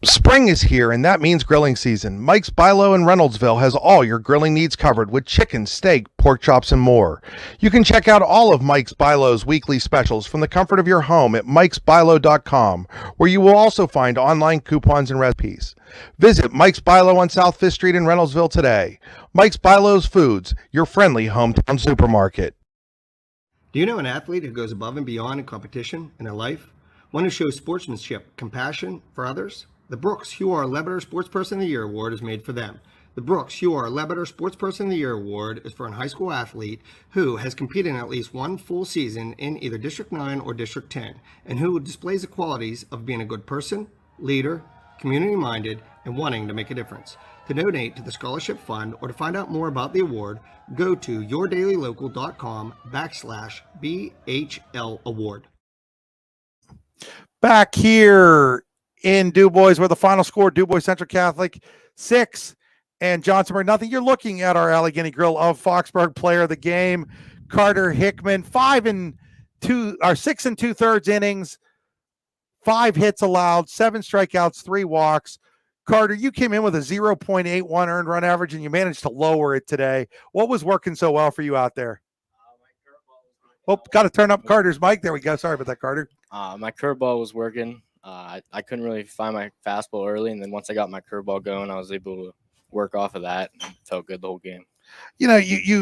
Spring is here, and that means grilling season. Mike's Bilo in Reynoldsville has all your grilling needs covered with chicken, steak, pork chops, and more. You can check out all of Mike's Bilo's weekly specials from the comfort of your home at mikesbilo.com, where you will also find online coupons and recipes. Visit Mike's Bilo on South 5th Street in Reynoldsville today. Mike's Bilo's Foods, your friendly hometown supermarket. Do you know an athlete who goes above and beyond in competition in their life? One who shows sportsmanship, compassion for others? The Brooks Huar Lebeter Sportsperson of the Year Award is made for them. The Brooks Huar Lebeter Sportsperson of the Year Award is for a high school athlete who has competed in at least one full season in either District 9 or District 10, and who displays the qualities of being a good person, leader, community-minded, and wanting to make a difference. To donate to the Scholarship Fund or to find out more about the award, go to yourdailylocal.com/BHL Award. Back here in DuBois, where the final score, DuBois Central Catholic 6 and Johnsonburg nothing. You're looking at our Allegheny Grill of Foxborg player of the game, Carter Hickman. 6 2/3 innings, 5 hits allowed, 7 strikeouts, 3 walks. Carter, you came in with a 0.81 earned run average, and you managed to lower it today. What was working so well for you out there? Oh, got to turn up Carter's mic. There we go. Sorry about that, Carter. My curveball was working. I couldn't really find my fastball early, and then once I got my curveball going, I was able to work off of that and felt good the whole game. You know, you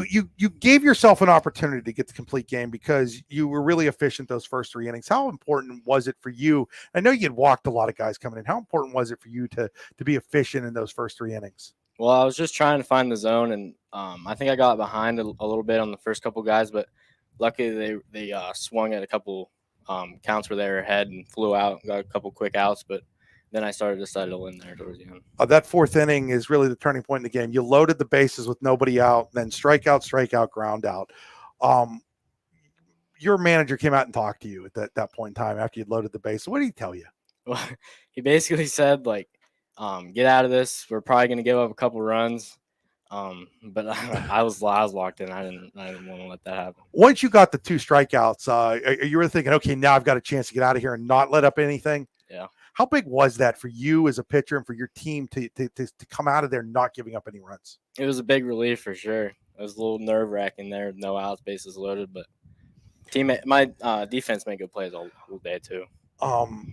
gave yourself an opportunity to get the complete game because you were really efficient those first 3 innings. How important was it for you? I know you had walked a lot of guys coming in. How important was it for you to be efficient in those first 3 innings? Well, I was just trying to find the zone, and I think I got behind a little bit on the first couple guys, but luckily they swung at a couple counts where they were ahead and flew out, got a couple quick outs, but then I started to settle in there towards the end. That 4th inning is really the turning point in the game. You loaded the bases with nobody out, then strikeout, ground out. Your manager came out and talked to you at that point in time after you'd loaded the bases. What did he tell you? Well, he basically said, like, get out of this. We're probably going to give up a couple runs. But I was locked in. I didn't want to let that happen. Once you got the 2 strikeouts, you were thinking, okay, now I've got a chance to get out of here and not let up anything. Yeah. How big was that for you as a pitcher and for your team to come out of there not giving up any runs? It was a big relief for sure. It was a little nerve-wracking there, no outs, bases loaded, but my defense made good plays all day too.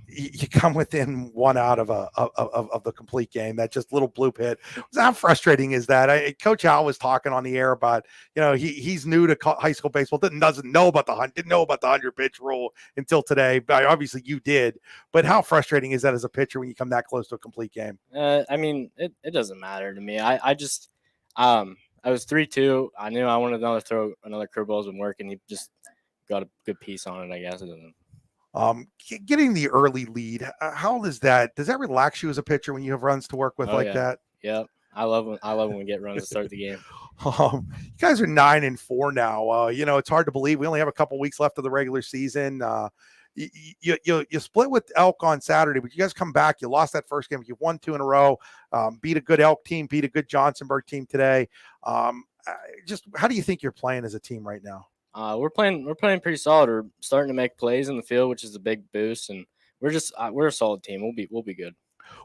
You come within 1 out of the complete game. That just little bloop hit. How frustrating is that? Coach Al was talking on the air about, he's new to high school baseball, didn't know about the 100 pitch rule until today. Obviously you did, but how frustrating is that as a pitcher when you come that close to a complete game? I mean, it doesn't matter to me. I was 3-2. I knew I wanted to throw another curveball's been working. He just got a good piece on it, I guess. It doesn't. Getting the early lead, how is that? Does that relax you as a pitcher when you have runs to work with that? Yeah, I love when we get runs to start the game. You guys are 9-4 now. It's hard to believe we only have a couple weeks left of the regular season. You split with Elk on Saturday, but you guys come back. You lost that first game. You won 2 in a row. Beat a good Elk team. Beat a good Johnsonburg team today. Just how do you think you're playing as a team right now? We're playing pretty solid. We're starting to make plays in the field, which is a big boost, and we're a solid team. We'll be good.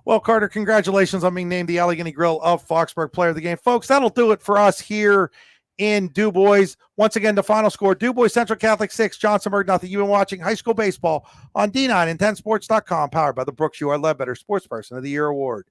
Well, Carter, congratulations on being named the Allegheny Grill of Foxborg Player of the Game. Folks, that'll do it for us here in DuBois. Once again, the final score, DuBois Central Catholic 6, Johnsonburg nothing. You've been watching high school baseball on D9 and 10sports.com, powered by the Brooks UR Ledbetter Sports Person of the Year Award.